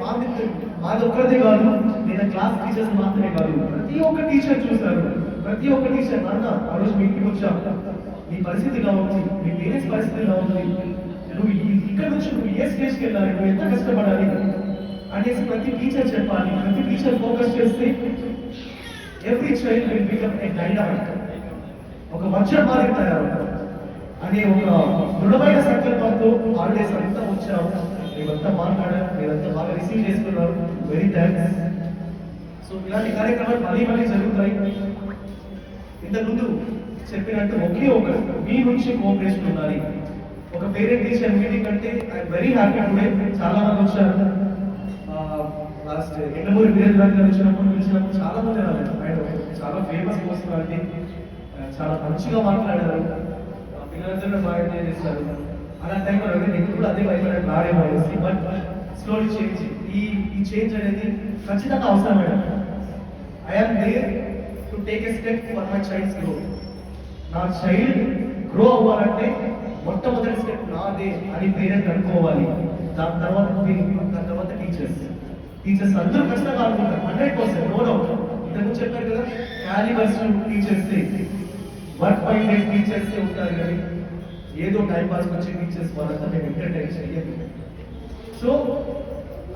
మాది ఒక్కరిదే కాదు, నేను క్లాస్ టీచర్స్ మాత్రమే కాదు, ప్రతి ఒక్క టీచర్ చూశారు. ప్రతి ఒక్క టీచర్ నాన్న ఆ రోజు మీ ఇంటికి వచ్చా, నీ పరిస్థితి ఇలా ఉంది, మీ పేరెంట్స్ పరిస్థితి ఇలా ఉంది, నువ్వు ఇక్కడ నుంచి నువ్వు ఏ స్టేజ్కి వెళ్ళాలి, నువ్వు ఎంత కష్టపడాలి అనేసి ప్రతి టీచర్ చెప్పాలి. ప్రతి టీచర్ ఫోకస్ చేస్తే every child will become a dynamic, ఒక వజ్రం మాదిరి తయారవుతారు అనే ఒక దృఢమైన సంకల్పంతో హాలిడేస్ అంతా వచ్చాము. మేమంతా మాట్లాడారు, మీరంతా బాగా రిసీవ్ చేసుకున్నారు, వెరీ థ్యాంక్స్. సో ఇలాంటి కార్యక్రమాలు మళ్ళీ జరుగుతాయి. ఇంతకుముందు చెప్పినట్టు ఒకే ఒకరు మీ నుంచి కోఆపరేషన్ ఉండాలి. ఒక పేరెంట్ టీచర్ మీటింగ్ అంటే ఐఎమ్ వెరీ హ్యాపీ టుడే. చాలా మంది వచ్చారు. లాస్ట్ ఎండమూరి వీరేంద్ర గారు వచ్చినప్పుడు పిలిచినప్పుడు చాలా మంది రాలేదు. ఆయన చాలా ఫేమస్ పర్సనాలిటీ, చాలా మంచిగా మాట్లాడారు. పిల్లలందరూ బాగా ఎంజాయ్ చేస్తారు. అలా టైంలో నేను కూడా అదే భయపడాను రాడేమో అనేసి. బట్ స్లోలీ చేంజ్, ఈ చేంజ్ అనేది ఖచ్చితంగా అవసరం madam. I'm there to take a step for my child's growth. నా చైల్డ్ గ్రో అవ్వాలంటే మొట్టమొదటి స్టెప్ నాదే అని పేరెంట్ అనుకోవాలి. దాని తర్వాత టీచర్స్ అందరూ ఖచ్చితంగా అనుకుంటారు 100%, నో డౌట్. ఇంతకు చెప్పారు కదా, callipers teachers, work minded teachers ఉంటారు కానీ ఏదో టైం పాస్ వచ్చే టీచర్స్ వాళ్ళంతా మేము ఎంటర్టైన్ చేయాలి. సో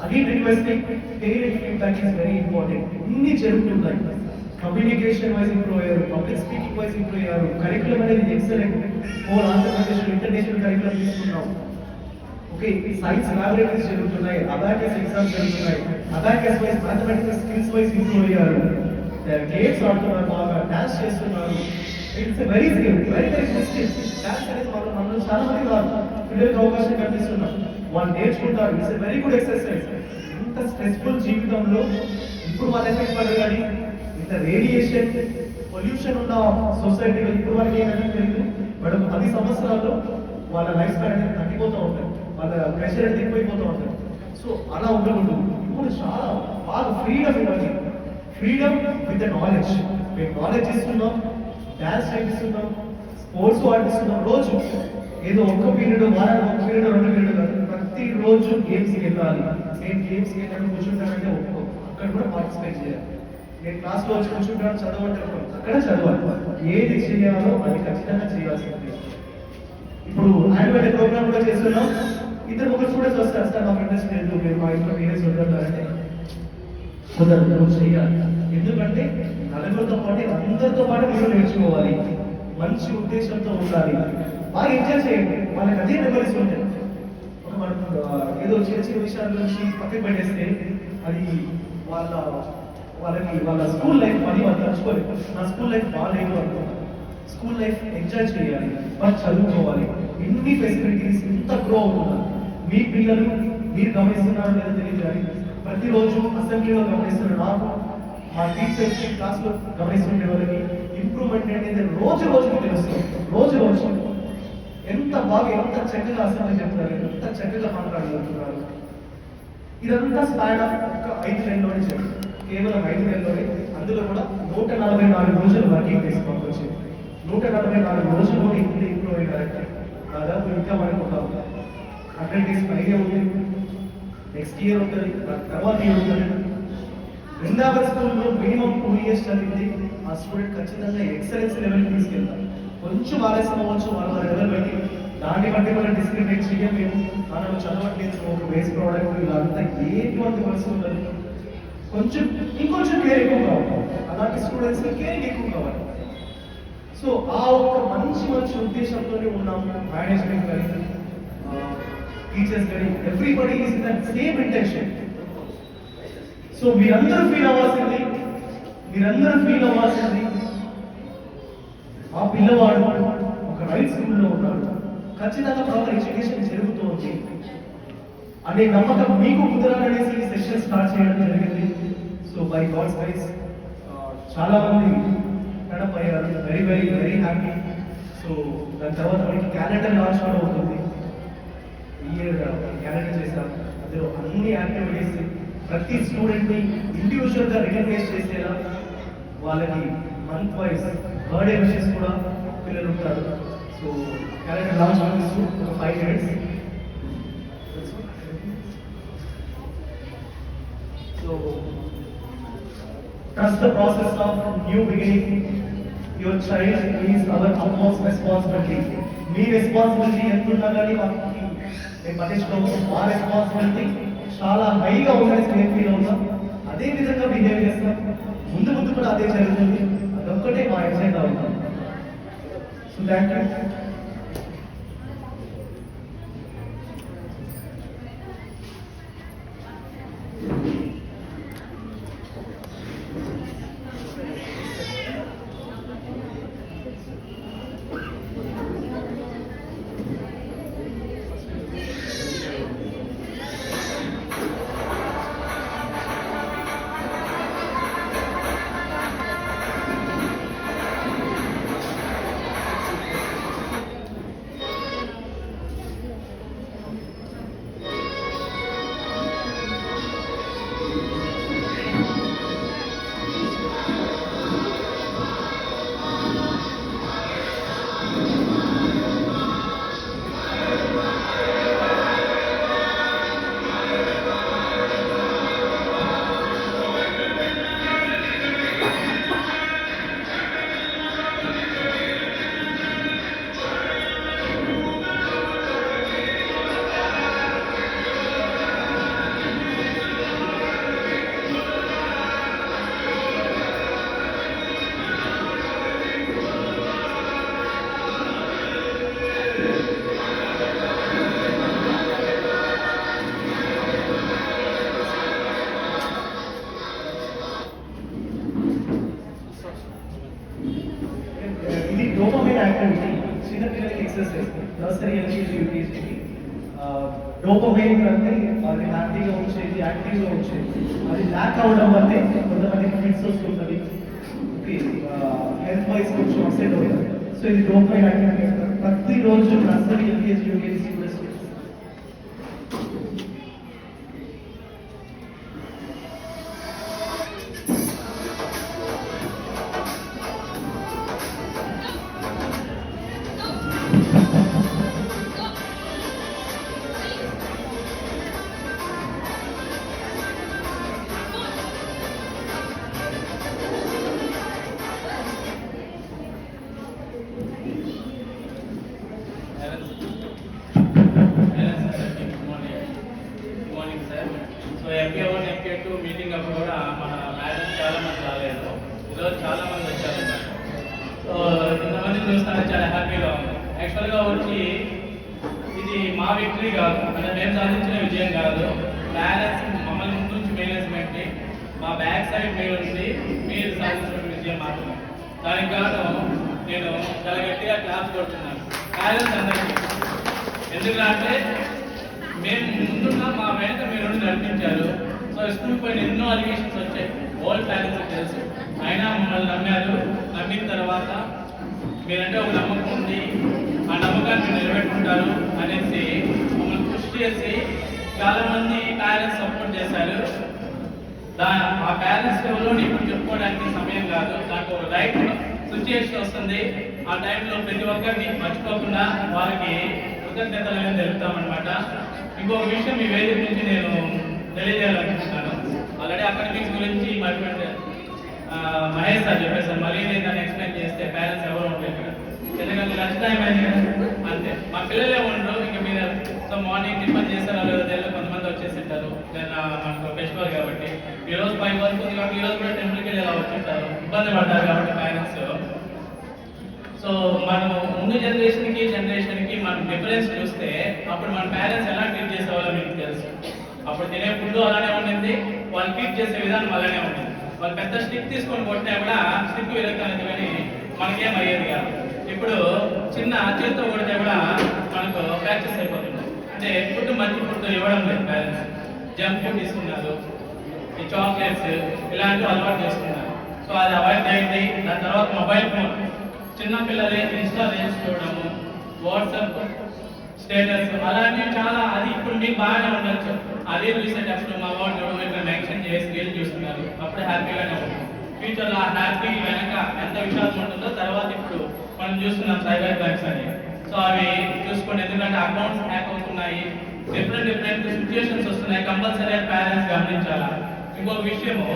అది requesting, parent feedback is very important. ఇన్ని జరుగుతున్నాయి. కమ్యూనికేషన్ వైజ్ ఇంప్రూవ్ అయ్యారు, పబ్లిక్ స్పీకింగ్ వైజ్ ఇంప్రూవ్ అయ్యారు, కరికులం అనేది excellent. Whole Andhra Pradesh international curriculum తీసుకున్నాం. ఓకే, సైన్స్ ల్యాబొరేటరీస్ జరుగుతున్నాయి, అబాకస్ ఎగ్జామ్స్ జరుగుతున్నాయి, abacus wise mathematical skills wise improve అయ్యారు. గేమ్స్ ఆడుతున్నారు, బాగా డాన్స్ చేస్తున్నారు. It's very skill, very good skill. Dance అనేది మనం చాలా మంది రాదు, పిల్లలకు అవకాశం కల్పిస్తున్నాం, వాళ్ళు నేర్చుకుంటారు. It's very good exercise. ఇంత స్ట్రెస్ఫుల్ జీవితంలో ఇప్పుడు వాళ్ళ ఎఫెక్ట్ పడదు కానీ ఇంత రేడియేషన్ పొల్యూషన్ ఉన్న సొసైటీలో ఇప్పుడు వాళ్ళకి ఏమైనా తెలియదు. బట్ 10 సంవత్సరాల్లో వాళ్ళ లైఫ్ స్టైల్ అనేది తగ్గిపోతూ ఉంటుంది, వాళ్ళ ప్రెషర్ అనేది ఎక్కువైపోతూ ఉంటుంది. సో అలా ఉండకూడదు. ఇప్పుడు చాలా బాగా ఫ్రీడమ్ ఇవ్వాలి, ఫ్రీడమ్ విత్ నాలెడ్జ్. మేము నాలెడ్జ్ ఇస్తున్నాం, డాన్స్ నేర్పిస్తున్నాం, స్పోర్ట్స్ ఆడిస్తున్నాం. రోజు ఏదో ఒక్క పీరియడ్, వారానికి 1 పీరియడ్ 2 పీరియడ్ కాదు, ప్రతిరోజు గేమ్స్కి వెళ్ళాలి. నేను గేమ్స్కి వెళ్ళాను కూర్చుంటానంటే అక్కడ కూడా పార్టిసిపేట్ చేయాలి. నేను క్లాస్లో వచ్చి కూర్చుంటాను చదవంటే అక్కడ చదవాలి. ఏది చేయాలో అది ఖచ్చితంగా చేయాల్సింది. ఇప్పుడు యాన్యువల్ ప్రోగ్రామ్ కూడా చేస్తున్నాం. ఒక స్టూడెంట్స్ వస్తారు, సార్ మాకు ఇంట్రెస్ట్ లేదు, మీరు మా ఇంట్లో మీరే చూడాలంటే కుదరదు, చేయాలి. ఎందుకంటే నలుగురితో పాటు అందరితో పాటు మీరు నేర్చుకోవాలి, మంచి ఉద్దేశంతో ఉండాలి, బాగా ఎంజాయ్ చేయండి. వాళ్ళకి అదే మెమరీస్ ఉంటాయి. మనం ఏదో చిన్న విషయాల నుంచి పక్కకు పెట్టేస్తే అది వాళ్ళ స్కూల్ లైఫ్ మళ్ళీ వాళ్ళు తలుచుకోలేదు. నా స్కూల్ లైఫ్ బాగాలేదు అనుకుంటారు. స్కూల్ లైఫ్ ఎంజాయ్ చేయాలి, వాళ్ళు చదువుకోవాలి. ఎన్ని ఫెసిలిటీస్ ఇంత గ్రో అవుతున్నారు. మీ పిల్లలు మీరు గమనిస్తున్నారు లేదో తెలియదు కానీ ప్రతిరోజు అసెంబ్లీలో గమనిస్తున్నారు, నాకు మా టీచర్స్ క్లాస్లో గమనిస్తుండే వాళ్ళకి ఇంప్రూవ్మెంట్ అనేది రోజుకి తెలుస్తుంది. రోజు ఎంత బాగా, ఎంత చక్కగా అసెంబ్లీ చెప్తారు, ఎంత చక్కగా మాట్లాడగలుగుతున్నారు. ఇదంతా స్పాన్ ఆఫ్ ఒక 5 నెలల్లోనే చెప్పారు, కేవలం 5 నెలల్లోనే. అందులో కూడా 144 రోజులు వర్కింగ్ డేస్ మాకు వచ్చింది. 144 రోజుల్లో ఇంత ఇంప్రూవ్ అయ్యారంటే దాదాపు ఇంకా మనకు ఒక 100 డేస్ పైగా ఉంది. నెక్స్ట్ ఇయర్ ఉంటుంది, తర్వాత ఇయర్ ఉంటుంది. బృందావన్ స్కూల్లో మినిమం 2 ఇయర్స్ చదివింది ఆ స్టూడెంట్ ఖచ్చితంగా ఎక్సలెన్స్ లెవెల్కి తీసుకెళ్తాం. కొంచెం ఆలస్యం అవ్వచ్చు, వాళ్ళ లెవెల్ బట్టి దాన్ని బట్టి మనం డిస్క్రిమినేట్ చేయం. మేము మనం చదవట్లేదు, ఒక వేస్ట్ ప్రోడక్ట్ ఇలాంతా ఎటువంటి పరిస్థితి ఉండదు. ఇంకొంచెం కేర్ ఎక్కువ కావాలి, అలాంటి స్టూడెంట్స్కి కేరింగ్ ఎక్కువ కావాలి. సో ఆ ఒక్క మంచి ఉద్దేశంతోనే ఉన్నాము. మేనేజ్మెంట్ కానీ టీచర్స్ కానీ everybody is in that same intention. So మీరందరూ ఫీల్ అవ్వాల్సింది ఆ పిల్లవాడు ఒక రైట్ స్కూల్లో ఉన్నాడు, ఖచ్చితంగా ప్రాపర్ ఎడ్యుకేషన్ జరుగుతుంది అనే నమ్మకం మీకు కుదరాలనేసి సెషన్ స్టార్ట్ చేయడం జరిగింది. సో బై గాడ్స్ గ్రేస్ చాలా మంది కడప అయ్యారు. Very happy. సో దాని తర్వాత మనకి క్యాలెండర్ లాంచ్ కూడా ఉంటుంది. ఈ ఇయర్ క్యాలెండర్ చేశాం. అందులో అన్ని యాక్టివిటీస్ ప్రతి స్టూడెంట్ని ఇండివిజువల్గా రికగ్నైజ్ చేసేలా వాళ్ళకి మంత్ వైజ్ బర్త్డే విషెస్ కూడా పిల్లలు ఉంటారు. సో క్యాలెండర్ లాంచ్ చేస్తూ ఒక 5 minutes. So trust the process of new beginning. Your child is our utmost responsibility. Me responsibility ఎంత ఉన్నా కానీ మేము పట్టించుకోము. మా రెస్పాన్సిబిలిటీ చాలా హైగా ఉందని నేను ఫీల్ అవుతాం. అదే విధంగా బిహేవ్ చేస్తాం. ముందు కూడా అదే జరుగుతుంది. అదొక్కటే మా ఎజెండా అవుతాం. So thank you. Classes nursery LKG యూకేజీకి డోపమైన్ అంటే అది హ్యాపీగా వచ్చేది, యాక్టివ్గా వచ్చేది, అది ల్యాక్ అవడం వల్లే కొంతమందికి ఫిట్స్ వస్తుంటుంది, హెల్త్ వైజ్ కొంచెం అప్సెట్ అవుతుంది. సో ఇది డోపమైన్ యాక్టివిటీ అంటారు. ప్రతిరోజు nursery LKG UKG students morning sir. So ఎంపీ1 ఎంపీ2 మీటింగ్ అప్పుడు కూడా మన మేడం చాలా మంది రాలేదు, ఈరోజు చాలా మంది వచ్చారు. సో ఇంతమంది చూస్తానే చాలా హ్యాపీగా ఉంది. యాక్చువల్గా వచ్చి ఇది మా విక్టరీ కాదు, అంటే మేము సాధించిన విజయం కాదు. పేరెంట్స్ మమ్మల్ని ముందు నుంచి మేనేజ్మెంట్ మా బ్యాక్ సైడ్ మీరు ఉంది, మీరు సాధించిన విజయం మాత్రమే. దానికి కారణం నేను చాలా గట్టిగా క్లాస్ కొడుతున్నాను పేరెంట్స్ అందరికీ. ఎందుకంటే మేము ముందున్న మా వెనక మీరు నడిపించారు. సో స్కూల్ పైన ఎన్నో అలిగేషన్స్ వచ్చాయి, ఓల్డ్ పేరెంట్స్కి తెలుసు. అయినా మమ్మల్ని నమ్మారు. నమ్మిన తర్వాత మీరంటే ఒక నమ్మకం ఉంది, ఆ నమ్మకాన్ని మీరు నిలబెట్టుకుంటారు అనేసి మమ్మల్ని కృషి చేసి చాలామంది పేరెంట్స్ సపోర్ట్ చేశారు. ఆ పేరెంట్స్ ఎవరో ఇప్పుడు చెప్పుకోవడానికి సమయం కాదు, దానికి ఒక రైట్ సిచ్యుయేషన్ వస్తుంది. ఆ టైంలో ప్రతి ఒక్కరిని మర్చిపోకుండా వారికి కృతజ్ఞతలు తెలుపుతామన్నమాట. ఇంకొక విషయం ఈ వేదిక నుంచి నేను తెలియజేయాలనుకుంటున్నాను. ఆల్రెడీ అకాడమిక్స్ గురించి మహేష్ సార్ చెప్పేసారు, మళ్ళీ నేను దాన్ని ఎక్స్ప్లెయిన్ చేస్తే పేరెంట్స్ ఎవరు ఉండలేదు. ఎందుకంటే లంచ్ టైం అయింది అంతే, మా పిల్లలే ఉండరు. ఇంకా మీరు సో మార్నింగ్ టిఫిన్ చేస్తారు, వాళ్ళు కొంతమంది వచ్చేసింటారు. మనకు ఫెస్టివల్ కాబట్టి ఈరోజు 5 వరకు ఉంది కాబట్టి ఈరోజు కూడా టెంపుల్కి వెళ్ళి ఇలా వచ్చింటారు, ఇబ్బంది పడ్డారు కాబట్టి పేరెంట్స్. సో మనం ముందు జనరేషన్కి మనం డిఫరెన్స్ చూస్తే అప్పుడు మన పేరెంట్స్ ఎలా ట్రీట్ చేసేవాళ్ళో మీకు తెలుసు. అప్పుడు తినే ఫుడ్ అలానే ఉండింది, వాళ్ళు ట్రీట్ చేసే విధానం అలానే ఉంటుంది. వాళ్ళు పెద్ద స్టిక్ తీసుకొని కొట్టినా కూడా స్టిక్ విరగతానికి కానీ మనకేం అయ్యేది కాదు. ఇప్పుడు చిన్న చేతితో కొడితే కూడా మనకు ప్రాక్టీస్ అయిపోతుంది. అంటే ఫుడ్ మంచి ఫుడ్ ఇవ్వడం లేదు పేరెంట్స్, జంక్ ఫుడ్ తీసుకున్నారు, ఈ చాక్లెట్స్ ఇలాంటివి అలవాటు చేస్తున్నారు. సో అది అవాయిడ్ చేయండి. దాని తర్వాత మొబైల్ ఫోన్, చిన్న పిల్లలే ఇన్స్టా రీల్స్ చూడడము, వాట్సాప్ స్టేటస్ అలాంటివి చాలా, అది ఇప్పుడు మీకు బాగానే ఉండొచ్చు. అదే చూసేటప్పుడు మా వాడు చూడడం ఇక్కడ మెన్షన్ చేసి రీల్ చూస్తున్నారు, అప్పుడు హ్యాపీగానే ఉంటుంది. ఫ్యూచర్లో ఆ హ్యాపీ వెనక ఎంత విషయాలు ఉంటుందో తర్వాత ఇప్పుడు మనం చూస్తున్నాం సైబర్ క్రైమ్స్ అని. సో అవి చూసుకోండి, ఎందుకంటే అకౌంట్స్ హ్యాక్ అవుతున్నాయి, డిఫరెంట్ సిచ్యుయేషన్స్ వస్తున్నాయి. కంపల్సరీ పేరెంట్స్ గమనించాలా. ఇంకొక విషయము,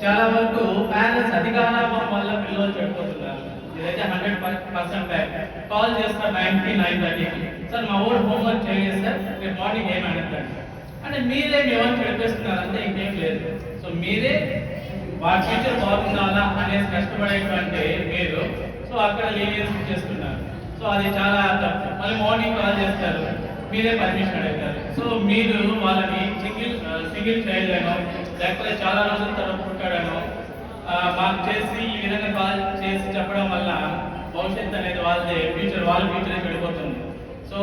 చాలా వరకు పేరెంట్స్ అధికారాభం వల్ల పిల్లలు చెడిపోతున్నారు. ఇదైతే 100% బ్యాక్. కాల్ చేస్తారు 9కి 9:30కి, సార్ మా ఊరు హోంవర్క్ చేయలేదు సార్, రేపు మార్నింగ్ ఏమి అడుగుతారు అంటే మీరే ఎవరు చెడిపేస్తున్నారంటే ఇంకేం లేదు. సో మీరే వాటి ఫ్యూచర్ బాగుండాలా అనేసి కష్టపడేటువంటి మీరు సో అక్కడ లీనియన్స్ చేస్తున్నారు. సో అది చాలా తప్పు. మళ్ళీ మార్నింగ్ కాల్ చేస్తారు, మీరే పర్మిషన్ అడుగుతారు. సో మీరు వాళ్ళని సింగిల్ చైల్డ్ అనో లేకపోతే చాలా రోజుల తర్వాత పుట్టాడనో మాకు చేసి ఈ విధంగా కాల్ చేసి చెప్పడం వల్ల భవిష్యత్తు అనేది వాళ్ళ ఫ్యూచరే చెడిపోతుంది. సో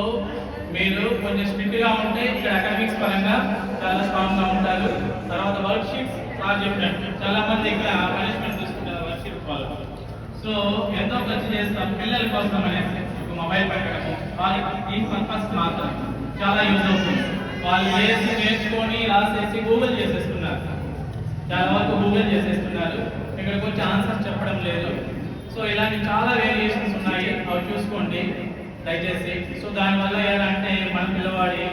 మీరు కొంచెం స్ట్రిక్ట్గా ఉంటే ఇక్కడ అకాడమిక్స్ పరంగా చాలా స్ట్రాంగ్గా ఉంటారు. తర్వాత వర్క్ షీట్స్ చెప్పినట్టు చాలా మంది ఇక్కడ పనిష్మెంట్ తీసుకుంటారు వర్క్ షీట్స్ వాళ్ళు. సో ఎంతో ఖర్చు చేస్తాం పిల్లల కోసం అనేసి మొబైల్ పెట్టడము, వాళ్ళకి ఈ పర్పస్ మాత్రం చాలా యూజ్ అవుతుంది. వాళ్ళు చేసి నేర్చుకొని రాసేసి గూగుల్ చేసేస్తున్నారు, చాలా వరకు గూగుల్ చేసేస్తున్నారు. ఇక్కడ కొంచెం ఆన్సర్స్ చెప్పడం లేదు. సో ఇలాంటి చాలా వేరియేషన్స్ ఉన్నాయి, అవి చూసుకోండి దయచేసి. సో దానివల్ల ఏంటంటే మన పిల్లవాడి